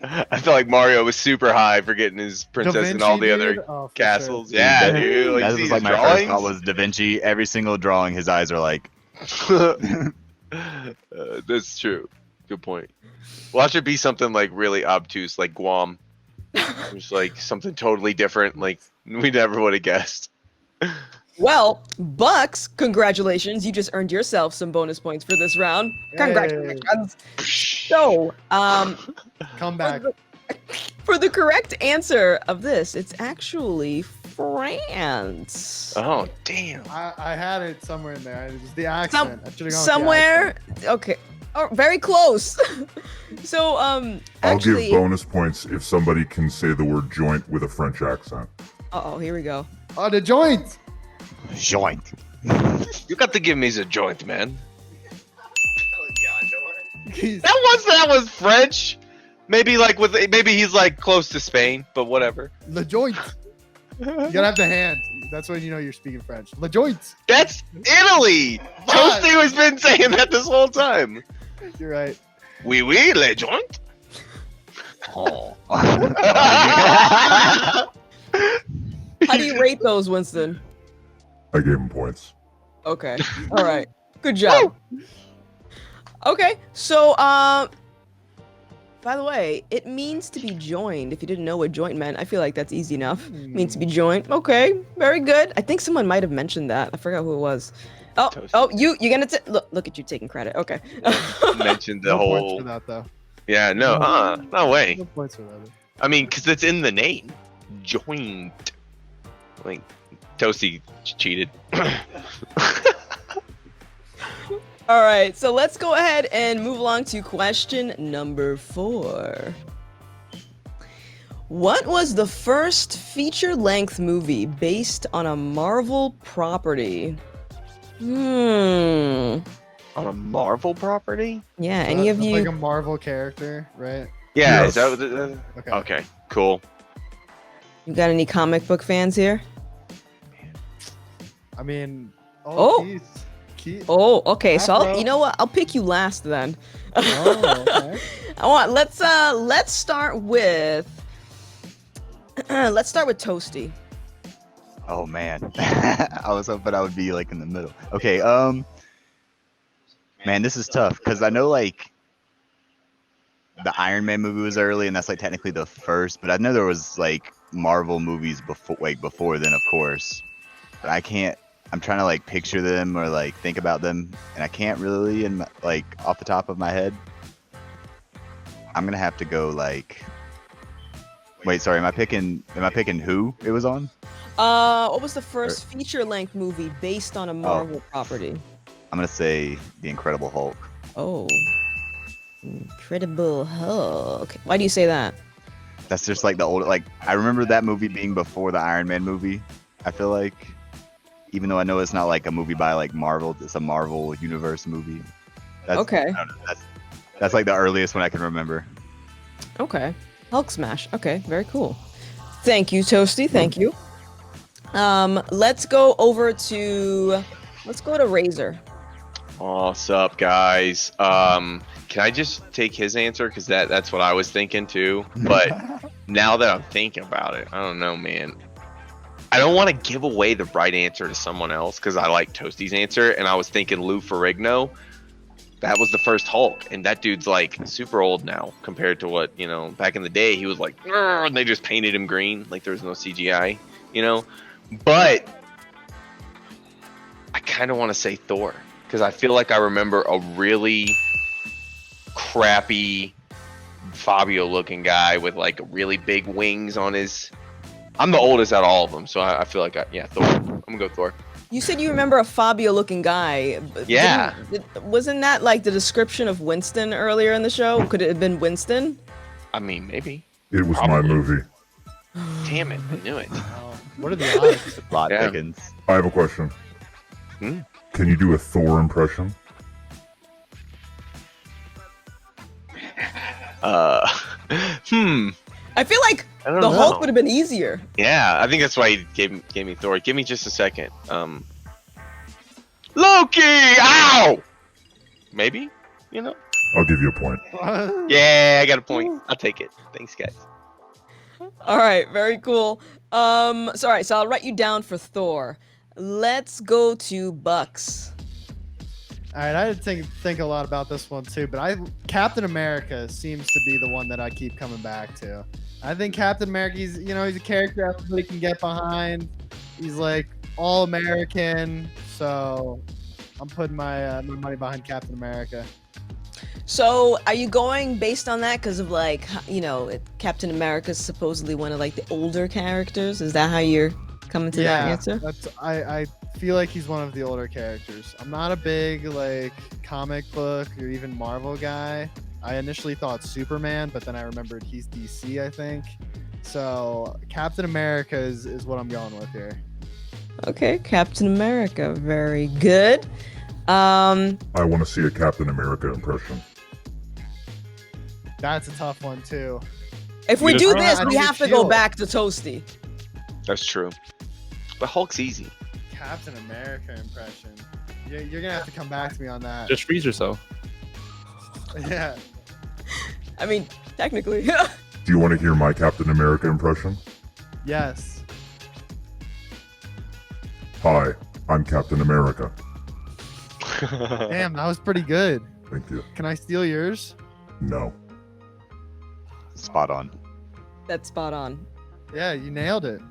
I feel like Mario was super high for getting his princess Da and all the Vinci, other dude? Oh, for castles. sure. Yeah, that, dude. Like, that see was like his my first drawings? thought was Da Vinci. Every single drawing, his eyes are like. That's true. Good point. Watch it be something like really obtuse, like Guam. Just like something totally different. Like we never would have guessed. Well, Bucks, congratulations. You just earned yourself some bonus points for this round. Congratulations. So, Come back. for the correct answer of this, it's actually France. Oh damn! I had it somewhere in there. It was the accent. I should've gone with the Somewhere. accent. Okay. Oh, very close. So, I'll actually. give bonus points if somebody can say the word joint with a French accent. Uh-oh, here we go. Oh, the joint. Joint. You got to give me a joint, man. He's- That was French. Maybe he's like close to Spain, but whatever. Le joint. You gotta have the hand. That's when you know you're speaking French. Le joint. That's Italy. Toasty has been saying that this whole time. You're right. Oui, oui, le joint. Oh. How do you rate those, Winston? I gave him points. Okay. All right. Good job. Okay. So, By the way, it means to be joined. If you didn't know what joint meant, I feel like that's easy enough. Means to be joined. Okay, very good. I think someone might have mentioned that. I forgot who it was. Oh, you're gonna look at you taking credit. Okay. Mentioned the No whole. points for that though. Yeah, no way. No points for that. I mean, because it's in the name. Joined. Like, Toasty cheated. All right, so let's go ahead and move along to question number 4. What was the first feature-length movie based on a Marvel property? On a Marvel property? Yeah, So any of that's you? like a Marvel character, right? Yeah, Yes. is that what the, Okay. okay, cool. You got any comic book fans here? I mean, Oh. Keith. Oh, okay. So Afro. you know what? I'll pick you last then. Oh, okay. Let's start with Toasty. Oh man, I was hoping I would be like in the middle. Okay, man, this is tough because I know like the Iron Man movie was early, and that's like technically the first. But I know there was like Marvel movies before then, of course. But I can't. I'm trying to like picture them or like think about them, and I can't really like off the top of my head. I'm gonna have to go like. Wait, sorry. Am I picking who it was on? What was the first feature-length movie based on a Marvel property? I'm gonna say The Incredible Hulk. Oh, Incredible Hulk. Why do you say that? That's just like the old like I remember that movie being before the Iron Man movie. I feel like, even though I know it's not like a movie by like Marvel, it's a Marvel Universe movie. Okay. I don't know, that's like the earliest one I can remember. Okay. Hulk smash. Okay, very cool. Thank you, Toasty. Thank you. Let's go to Razor. What's up, guys? Can I just take his answer? Because that's what I was thinking too. But now that I'm thinking about it, I don't know, man. I don't want to give away the right answer to someone else because I like Toasty's answer, and I was thinking Lou Ferrigno. That was the first Hulk, and that dude's like super old now compared to what, back in the day. He was like, and they just painted him green, like there was no CGI, But I kind of want to say Thor because I feel like I remember a really crappy Fabio-looking guy with like really big wings on his. I'm the oldest out of all of them, so I feel like Thor. I'm gonna go Thor. You said you remember a Fabio-looking guy. Yeah. Wasn't that like the description of Winston earlier in the show? Could it have been Winston? I mean, maybe. It was my Probably. movie. Damn it, I knew it. What are the odds? Plot Yeah. thickens. I have a question. Hmm? Can you do a Thor impression? I feel like I don't the know. Hulk would have been easier. Yeah, I think that's why he gave me Thor. Give me just a second. Loki! Ow! Maybe? I'll give you a point. Yeah, I got a point. I'll take it. Thanks, guys. All right, very cool. So I'll write you down for Thor. Let's go to Bucks. All right, I didn't think a lot about this one too, but Captain America seems to be the one that I keep coming back to. I think Captain America, he's a character everybody can get behind. He's like all American, so I'm putting my money behind Captain America. So are you going based on that because of like, Captain America's supposedly one of like the older characters? Is that how you're coming to that answer? I feel like he's one of the older characters. I'm not a big like comic book or even Marvel guy. I initially thought Superman, but then I remembered he's DC, I think. So Captain America is what I'm going with here. Okay, Captain America, very good. I want to see a Captain America impression. That's a tough one too. If we You do just- this, I we need a have to go shield. back to Toasty. That's true. But Hulk's easy. Captain America impression. You're gonna have to come back to me on that. Just freeze yourself. Yeah. I mean, technically. Do you want to hear my Captain America impression? Yes. Hi, I'm Captain America. Damn, that was pretty good. Thank you. Can I steal yours? No. spot on. That's spot on. Yeah, you nailed it.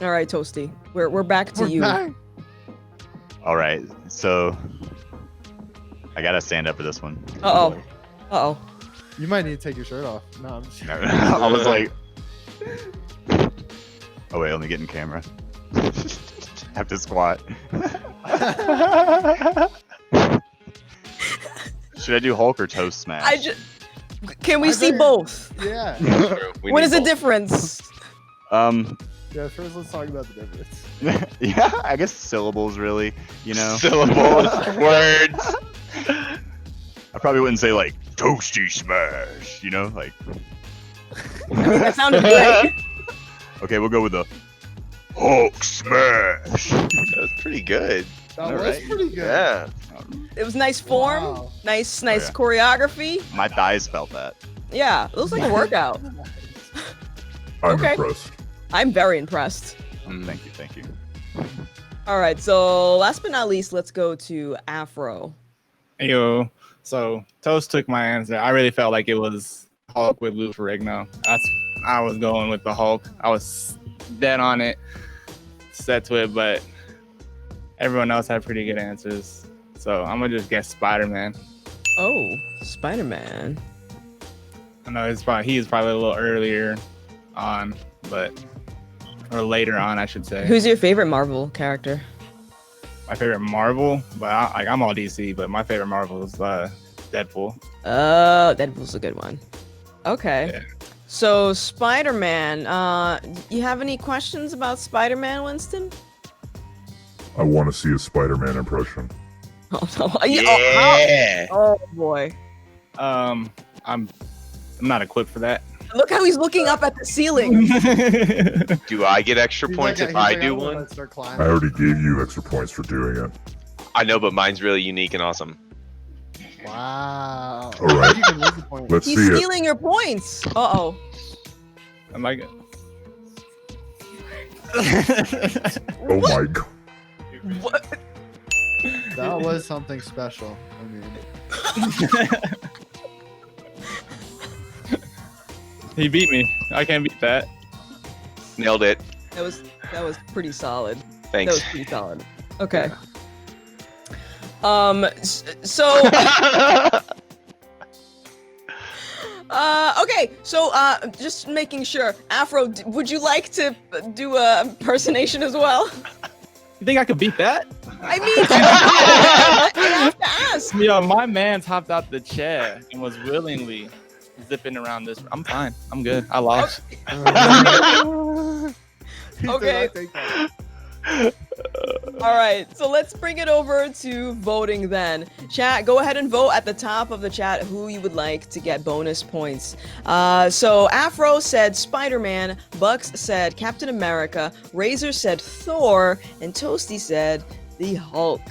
All right, Toasty. We're back to We're you. back. All right, so I gotta stand up for this one. Uh oh. You might need to take your shirt off. No, I'm just I was like, oh wait, let me get in camera. Have to squat. Should I do Hulk or Toast Smash? Can we I see bet- both? Yeah. True. We What need is the both. difference? Yeah, first let's talk about the difference. Yeah, I guess syllables really, you know. Syllables, words. I probably wouldn't say like Toasty Smash, you know, like. I mean, that sounded great. Okay, we'll go with the Hulk Smash. That's pretty good. That was Alright. pretty good. Yeah. It was nice form, Wow. nice yeah. choreography. My thighs felt that. Yeah, it looks like a workout. I'm Okay. impressed. I'm very impressed. Thank you. All right, so last but not least, let's go to Afro. Yo, so Toast took my answer. I really felt like it was Hulk with Lou Ferrigno. I was going with the Hulk. I was dead on it, set to it, but everyone else had pretty good answers. So I'm gonna just guess Spider-Man. Oh, Spider-Man. I know he is probably a little earlier on, or later on, I should say. Who's your favorite Marvel character? My favorite Marvel? But I'm all DC, but my favorite Marvel is Deadpool. Oh, Deadpool's a good one. Okay. Yeah. So Spider-Man, you have any questions about Spider-Man, Winston? I want to see a Spider-Man impression. Oh, no. Yeah. Oh, boy. I'm not equipped for that. Look how he's looking up at the ceiling. Do I get extra He's points like, if he's I like, do I'm one? gonna start I climbing. already gave you extra points for doing it. I know, but mine's really unique and awesome. Wow. All right. You can lose the point. Let's He's see it. stealing your points. Uh-oh. I'm like, Oh my god. What? That was something special. I mean, he beat me. I can't beat that. Nailed it. That was pretty solid. That Thanks. was pretty solid. Okay. So okay, so just making sure, Afro, would you like to do a impersonation as well? You think I could beat that? I mean, I have to ask. Yo, my man's hopped out the chair and was willingly zipping around this. I'm fine. I'm good. I lost. Okay. All right, so let's bring it over to voting then. Chat, go ahead and vote at the top of the chat who you would like to get bonus points. So Afro said Spider-Man, Bucks said Captain America, Razor said Thor, and Toasty said the Hulk.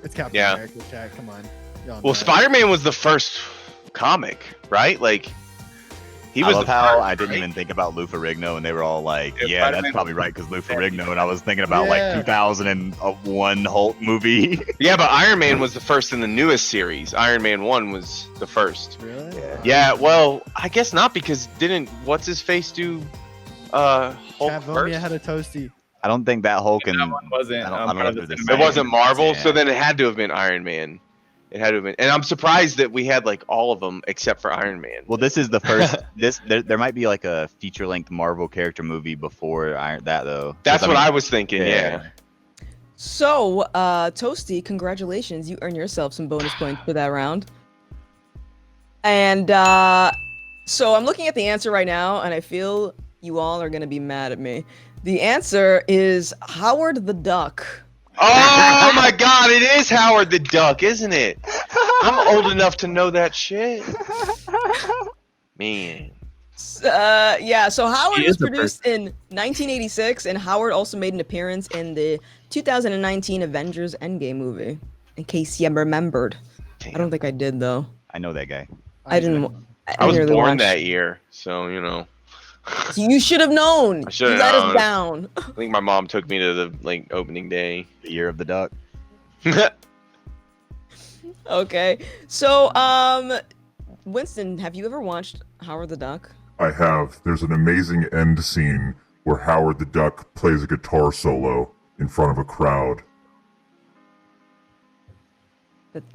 It's Captain Yeah. America, Jack. Come on. Y'all know Well, it. Spider-Man was the first comic, right? Like, he I was love the how first, I didn't right? even think about Lou Ferrigno, and they were all like, Yeah, "Yeah, Spider-Man- that's probably right because Lou Ferrigno." And I was thinking about Yeah. like 2001 Hulk movie. Yeah, but Iron Man was the first in the newest series. Iron Man 1 was the first. Really? Yeah, well, I guess not because didn't what's his face do Hulk Cat, vote me first? ahead of Toasty. I don't think that Hulk and That one wasn't. I don't part know of if the they're the cinematic It wasn't Marvel, Yeah. so then it had to have been Iron Man. It had to have been, and I'm surprised that we had like all of them except for Iron Man. Well, this is the first. There might be like a feature-length Marvel character movie before that though. That's 'Cause, what I mean, was thinking. Yeah. So, Toasty, congratulations, you earned yourself some bonus points for that round. And so I'm looking at the answer right now, and I feel you all are gonna be mad at me. The answer is Howard the Duck. Oh my God! It is Howard the Duck, isn't it? I'm old enough to know that shit. Man. Yeah, so Howard He was is the produced in 1986, and Howard also made an appearance in the 2019 Avengers Endgame movie. In case you remembered, I don't think I did though. I know that guy. I didn't. I was didn't really born watch- that year, so you know. You should have known. I should've You let us known. down. I think my mom took me to the like opening day. The Year of the Duck. Okay, so Winston, have you ever watched Howard the Duck? I have. There's an amazing end scene where Howard the Duck plays a guitar solo in front of a crowd.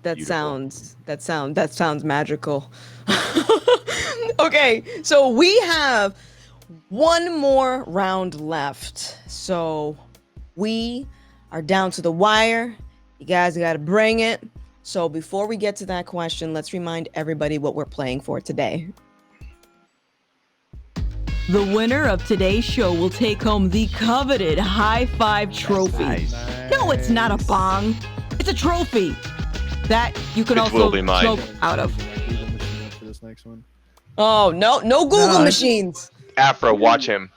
That sounds magical. Okay, so we have one more round left. So we are down to the wire. You guys got to bring it. So before we get to that question, let's remind everybody what we're playing for today. The winner of today's show will take home the coveted High5 trophy. Nice. No, it's not a bong. It's a trophy that you can Which also will be mine. smoke out of. For this next one. Oh, no Google machines. Afro, watch him.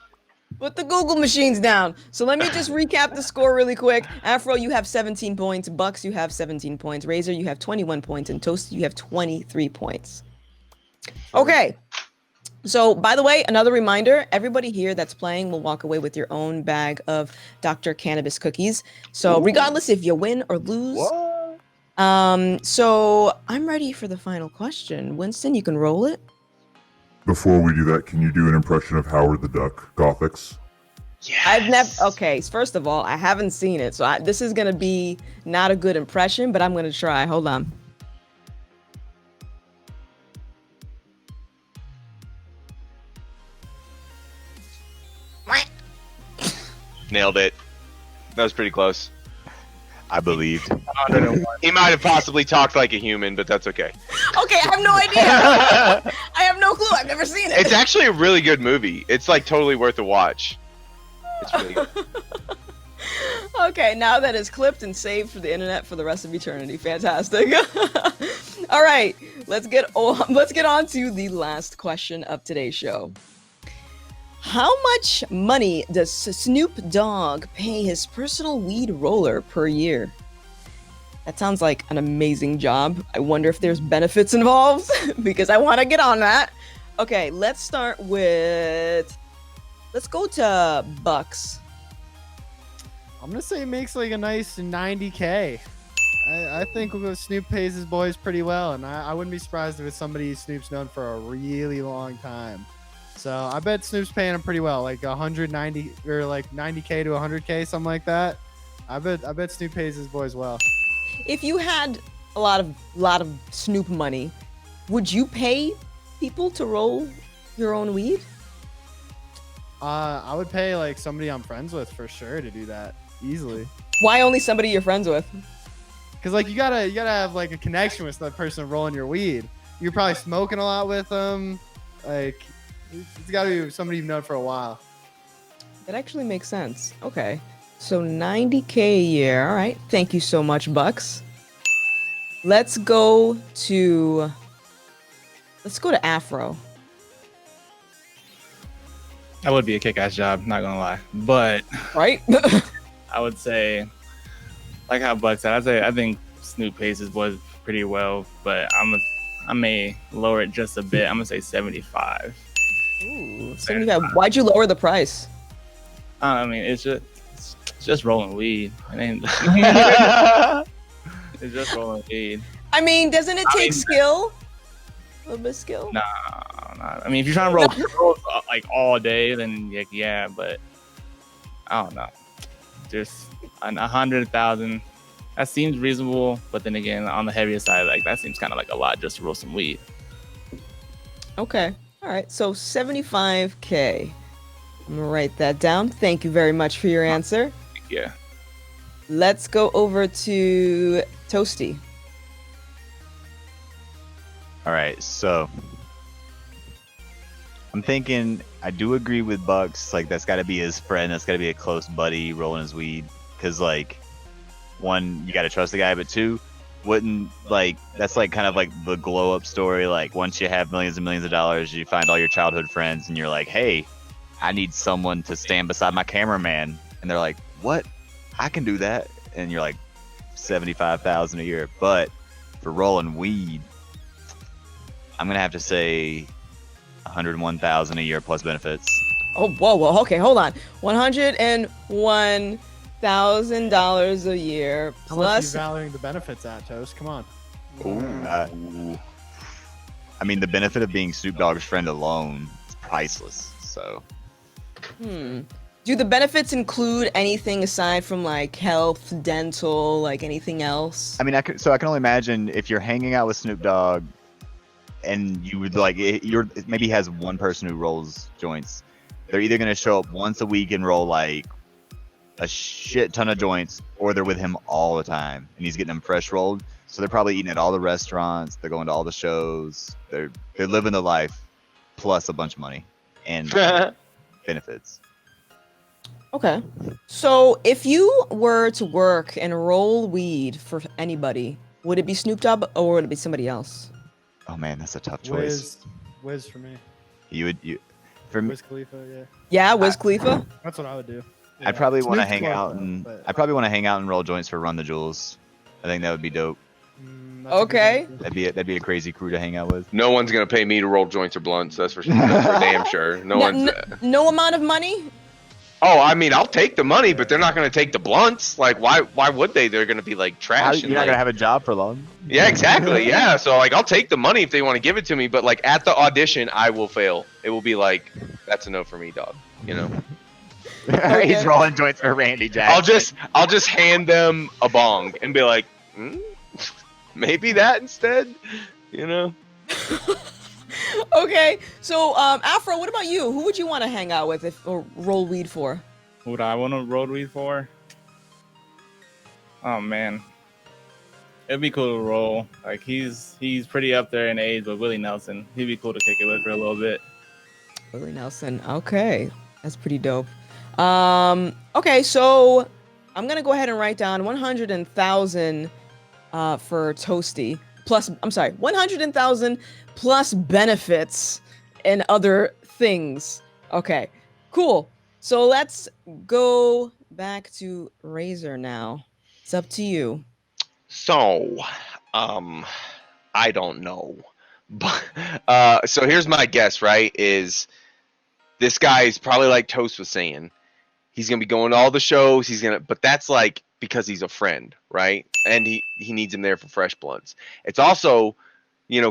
Put the Google machines down. So let me just recap the score really quick. Afro, you have 17 points. Bucks, you have 17 points. Razor, you have 21 points. And Toasty, you have 23 points. Okay. So, by the way, another reminder, everybody here that's playing will walk away with your own bag of Dr. Cannabis cookies. So, regardless if you win or lose. So I'm ready for the final question. Winston, you can roll it. Before we do that, can you do an impression of Howard the Duck, Gothics? Yes. I've never. Okay, first of all, I haven't seen it, so this is gonna be not a good impression, but I'm gonna try. Hold on. Nailed it. That was pretty close. I believed. He might have possibly talked like a human, but that's okay. Okay, I have no idea. I have no clue. I've never seen it. It's actually a really good movie. It's like totally worth a watch. It's really good. Okay, now that is clipped and saved for the internet for the rest of eternity. Fantastic. All right, let's get on to the last question of today's show. How much money does Snoop Dogg pay his personal weed roller per year? That sounds like an amazing job. I wonder if there's benefits involved because I want to get on that. Okay, let's go to Bucks. I'm gonna say he makes like a nice 90K. I think Snoop pays his boys pretty well, and I wouldn't be surprised if it's somebody Snoop's known for a really long time. So I bet Snoop's paying him pretty well, like 190 or like 90K to 100K, something like that. I bet Snoop pays his boys well. If you had a lot of Snoop money, would you pay people to roll your own weed? I would pay like somebody I'm friends with for sure to do that easily. Why only somebody you're friends with? Cause like you gotta have like a connection with that person rolling your weed. You're probably smoking a lot with them. Like it's gotta be somebody you've known for a while. That actually makes sense. Okay. So 90K a year. All right. Thank you so much, Bucks. Let's go to Afro. That would be a kick-ass job, not gonna lie. But Right? I would say, like how Buck said, I think Snoop pays his boys pretty well, but I may lower it just a bit. I'm gonna say 75. Ooh, 75. Why'd you lower the price? I mean, it's just rolling weed. It ain't. It's just rolling weed. I mean, doesn't it take skill? A little bit of skill? Nah. I mean, if you're trying to roll like all day, then yeah, but I don't know. Just 100,000. That seems reasonable, but then again, on the heavier side, like that seems kind of like a lot just to roll some weed. Okay. All right. So 75K. I'm gonna write that down. Thank you very much for your answer. Yeah. Let's go over to Toasty. All right, so I'm thinking I do agree with Bucks. Like that's got to be his friend. That's got to be a close buddy rolling his weed. Cause like, one, you got to trust the guy, but two, wouldn't like that's like kind of like the glow up story. Like once you have millions and millions of dollars, you find all your childhood friends, and you're like, hey, I need someone to stand beside my cameraman, and they're like, what? I can do that, and you're like, 75,000 a year. But for rolling weed, I'm gonna have to say 101,000 a year plus benefits. Oh, whoa. Okay, hold on. $101,000 a year How much are you plus. valuing the benefits at, Toast? Come on. Ooh. I mean, the benefit of being Snoop Dogg's friend alone is priceless. So Do the benefits include anything aside from like health, dental, like anything else? I mean, I can only imagine if you're hanging out with Snoop Dogg, and you would like maybe he has one person who rolls joints. They're either gonna show up once a week and roll like a shit ton of joints, or they're with him all the time and he's getting them fresh rolled. So they're probably eating at all the restaurants. They're going to all the shows. They're living the life, plus a bunch of money and benefits. Okay. So if you were to work and roll weed for anybody, would it be Snoop Dogg or would it be somebody else? Oh man, that's a tough choice. Wiz for me. For me, Wiz Khalifa, yeah. Yeah, Wiz Khalifa. That's what I would do. I'd probably want to Snoop's hang close, out though, and but- I'd probably want to hang out and roll joints for Run the Jewels. I think that would be dope. That's a good Okay. idea. That'd be a crazy crew to hang out with. No one's gonna pay me to roll joints or blunts. That's for damn sure. No one's. No amount of money? Oh, I mean, I'll take the money, but they're not gonna take the blunts. Like, why? Why would they? They're gonna be like trash. You're not gonna have a job for long. Yeah, exactly. Yeah. So like, I'll take the money if they want to give it to me, but like at the audition, I will fail. It will be like, that's a no for me, dog. You know. He's rolling joints for Randy Jackson. I'll just hand them a bong and be like, maybe that instead. You know. Okay. So, Afro, what about you? Who would you want to hang out with or roll weed for? Who would I want to road weed for? Oh man, it'd be cool to roll. Like he's pretty up there in age with Willie Nelson. He'd be cool to kick it with for a little bit. Willie Nelson. Okay. That's pretty dope. Okay, so I'm gonna go ahead and write down 100,000 for Toasty. Plus, I'm sorry, 100,000 plus benefits and other things. Okay, cool. So let's go back to Razor now. It's up to you. So, I don't know, but so here's my guess. Right, is this guy's probably like Toast was saying. He's gonna be going to all the shows. But that's like because he's a friend, right? And he needs him there for fresh blunts. It's also,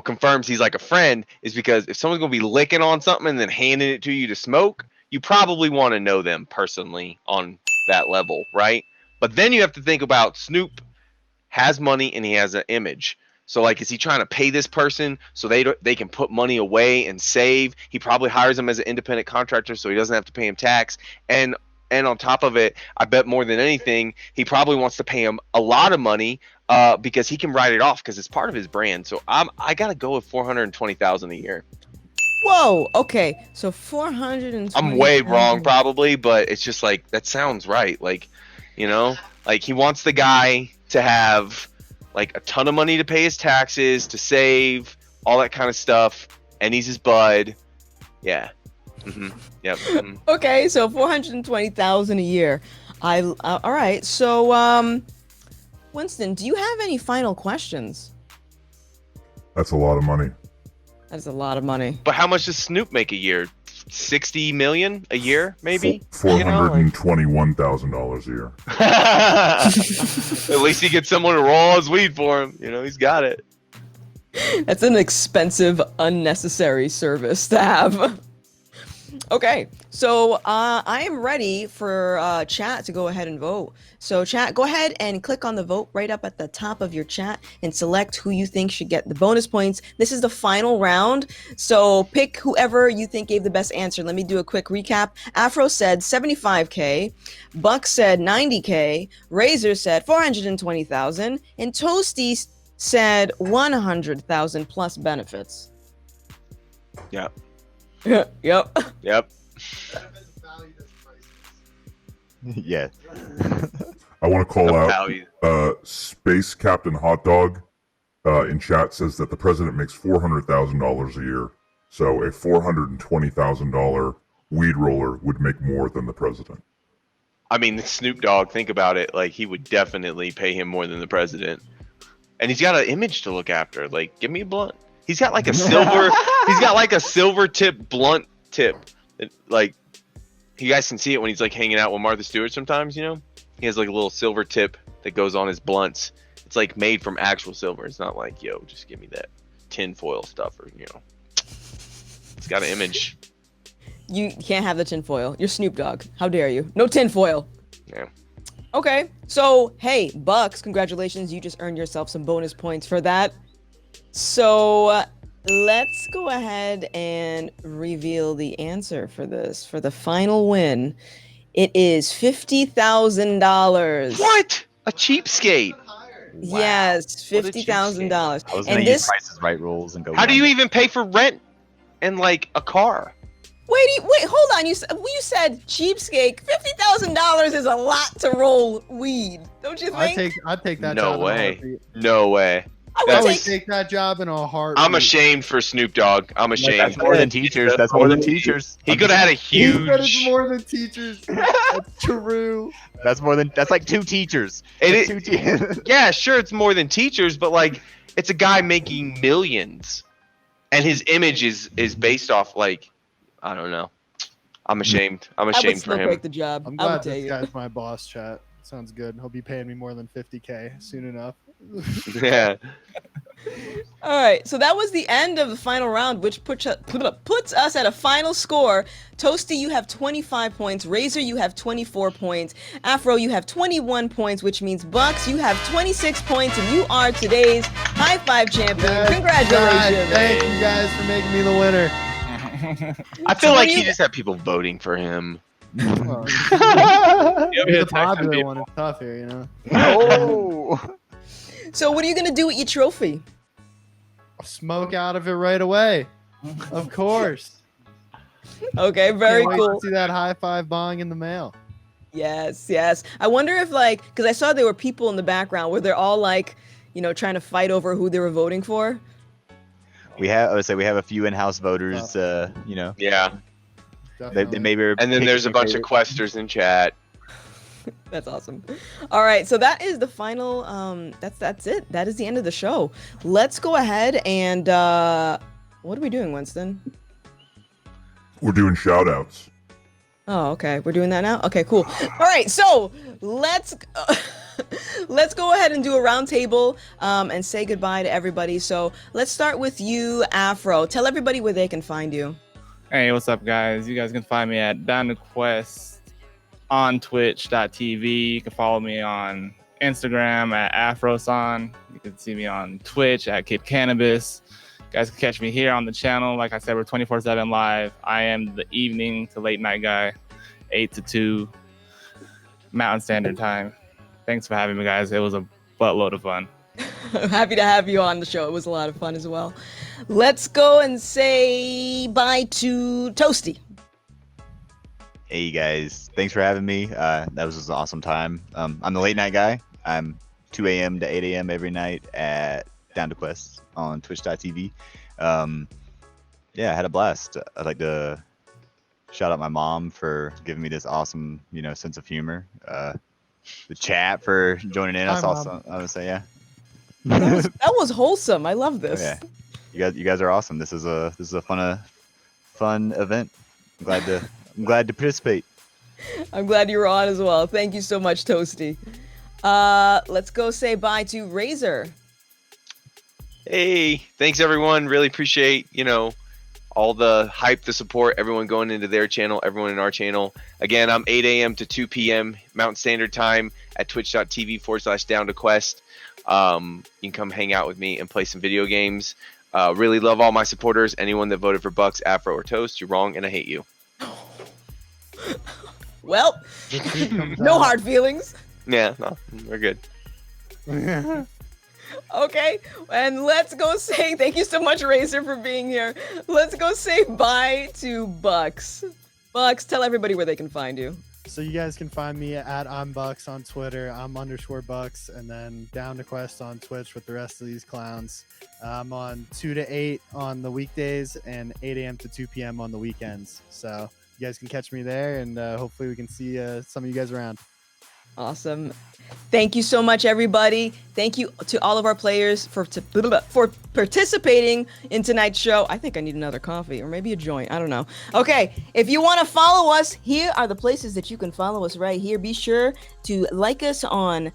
confirms he's like a friend is because if someone's gonna be licking on something and then handing it to you to smoke, you probably want to know them personally on that level, right? But then you have to think about Snoop has money and he has an image. So like, is he trying to pay this person so they can put money away and save? He probably hires him as an independent contractor so he doesn't have to pay him tax. And on top of it, I bet more than anything, he probably wants to pay him a lot of money because he can write it off because it's part of his brand. So I gotta go with $420,000 a year. Whoa. Okay. So 420. I'm way wrong probably, but it's just like that sounds right. Like, like he wants the guy to have like a ton of money to pay his taxes, to save, all that kind of stuff, and he's his bud. Yeah. Yep. Okay, so 420,000 a year. All right. So Winston, do you have any final questions? That's a lot of money. That's a lot of money. But how much does Snoop make a year? 60 million a year, maybe? $421,000 a year. At least he gets someone to roll his weed for him. He's got it. That's an expensive, unnecessary service to have. Okay, so I am ready for chat to go ahead and vote. So chat, go ahead and click on the vote right up at the top of your chat and select who you think should get the bonus points. This is the final round, so pick whoever you think gave the best answer. Let me do a quick recap. Afro said 75K, Buck said 90K, Razor said 420,000, and Toasty said 100,000 plus benefits. Yep. Yep. Yeah. I want to call The out value. Space Captain Hot Dog in chat says that the president makes $400,000 a year. So a $420,000 weed roller would make more than the president. I mean, Snoop Dogg, think about it. Like, he would definitely pay him more than the president. And he's got an image to look after. Like, give me a blunt. He's got like a silver tip blunt tip. Like, you guys can see it when he's like hanging out with Martha Stewart sometimes, He has like a little silver tip that goes on his blunts. It's like made from actual silver. It's not like, yo, just give me that. tinfoil stuff or it's got an image. You can't have the tinfoil. You're Snoop Dogg. How dare you? No tinfoil. Yeah. Okay, so hey, Bucks, congratulations. You just earned yourself some bonus points for that. So let's go ahead and reveal the answer for this. For the final win, it is $50,000. What? A cheapskate. Yes, What a $50,000. I was gonna And use this, Price is Right rules and go. How do you one. even pay for rent and like a car? wait, hold on. You said cheapskate. $50,000 is a lot to roll weed, don't you think? I'd take that No job. way. No way. I I would would take. take that job in a heartbeat. I'm ashamed for Snoop Dogg. I'm ashamed. That's more than teachers. That's more than teachers. He could have had a He said it's huge. more than teachers. That's true. That's more than. That's like 2 teachers. It That's is- 2 teachers. Yeah, sure, it's more than teachers, but like, it's a guy making millions, and his image is based off like, I don't know. I'm ashamed. I'm I would ashamed still for him. take the job. I'm I would glad tell this you. guy's my boss, chat. Sounds good. He'll be paying me more than 50K soon enough. Yeah. All right, so that was the end of the final round, which puts us at a final score. Toasty, you have 25 points. Razor, you have 24 points. Afro, you have 21 points, which means Bucks, you have 26 points, and you are today's High Five champion. Yes, Congratulations! guys, thank you guys for making me the winner. I feel So like when he you- just had people voting for him. Well, You'll be the a texting popular people. one is tough here, you know. Oh. So what are you gonna do with your trophy? Smoke out of it right away. Of course. Okay, very Can't wait cool. to see that high five bong in the mail. Yes. I wonder if because I saw there were people in the background where they're all trying to fight over who they were voting for. I would say we have a few in-house voters. Yeah. They Definitely. maybe. are And then there's a picking bunch of favorite- questers in chat. That's awesome. All right, so that is the final. That's it. That is the end of the show. Let's go ahead and what are we doing, Winston? We're doing shout outs. Oh, okay. We're doing that now. Okay, cool. All right, so let's go ahead and do a round table and say goodbye to everybody. So let's start with you, Afro. Tell everybody where they can find you. Hey, what's up, guys? You guys can find me at Down to Quest on twitch.tv. You can follow me on Instagram at AfroSon. You can see me on Twitch at Kid Cannabis. You guys can catch me here on the channel. Like I said, we're 24/7 live. I am the evening to late night guy, 8 to 2 Mountain Standard Time. Thanks for having me, guys. It was a buttload of fun. Happy to have you on the show. It was a lot of fun as well. Let's go and say bye to Toasty. Hey guys, thanks for having me. That was an awesome time. I'm the late night guy. I'm 2 a.m. to 8 a.m. every night at Down to Quest on twitch.tv. Yeah, I had a blast. I'd like to shout out my mom for giving me this awesome, sense of humor. The chat for joining in. I Hi, saw Mom. some. I would say, yeah. That was wholesome. I love this. Oh, yeah. You guys are awesome. This is a fun event. I'm glad to participate. I'm glad you were on as well. Thank you so much, Toasty. Let's go say bye to Razor. Hey, thanks everyone. Really appreciate, all the hype, the support, everyone going into their channel, everyone in our channel. Again, I'm 8 a.m. to 2 p.m. Mountain Standard Time at twitch.tv/Down to Quest. You can come hang out with me and play some video games. Really love all my supporters. Anyone that voted for Bucks, Afro, or Toast, you're wrong and I hate you. Well, The truth comes no out. hard feelings. Yeah, no, we're good. Okay, and let's go say thank you so much, Razor, for being here. Let's go say bye to Bucks. Bucks, tell everybody where they can find you. So you guys can find me at I'm Bucks on Twitter. I'm _Bucks, and then Down to Quest on Twitch with the rest of these clowns. I'm on 2 to 8 on the weekdays and 8 a.m. to 2 p.m. on the weekends. So you guys can catch me there, and hopefully we can see some of you guys around. Awesome. Thank you so much, everybody. Thank you to all of our players for participating in tonight's show. I think I need another coffee or maybe a joint. I don't know. Okay, if you want to follow us, here are the places that you can follow us right here. Be sure to like us on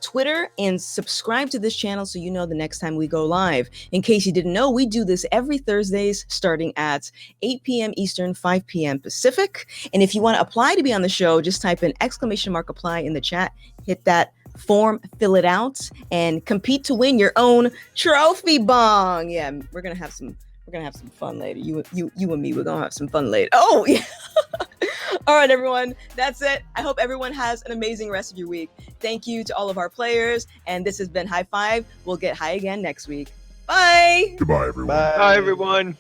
Twitter and subscribe to this channel so you know the next time we go live. In case you didn't know, we do this every Thursdays starting at 8 p.m. Eastern, 5 p.m. Pacific. And if you want to apply to be on the show, just type in !apply in the chat. Hit that form, fill it out, and compete to win your own trophy bong. Yeah, we're gonna have some fun later. You and me, we're gonna have some fun later. Oh yeah. All right, everyone, that's it. I hope everyone has an amazing rest of your week. Thank you to all of our players, and this has been High 5. We'll get high again next week. Bye. Goodbye, everyone. Bye, everyone.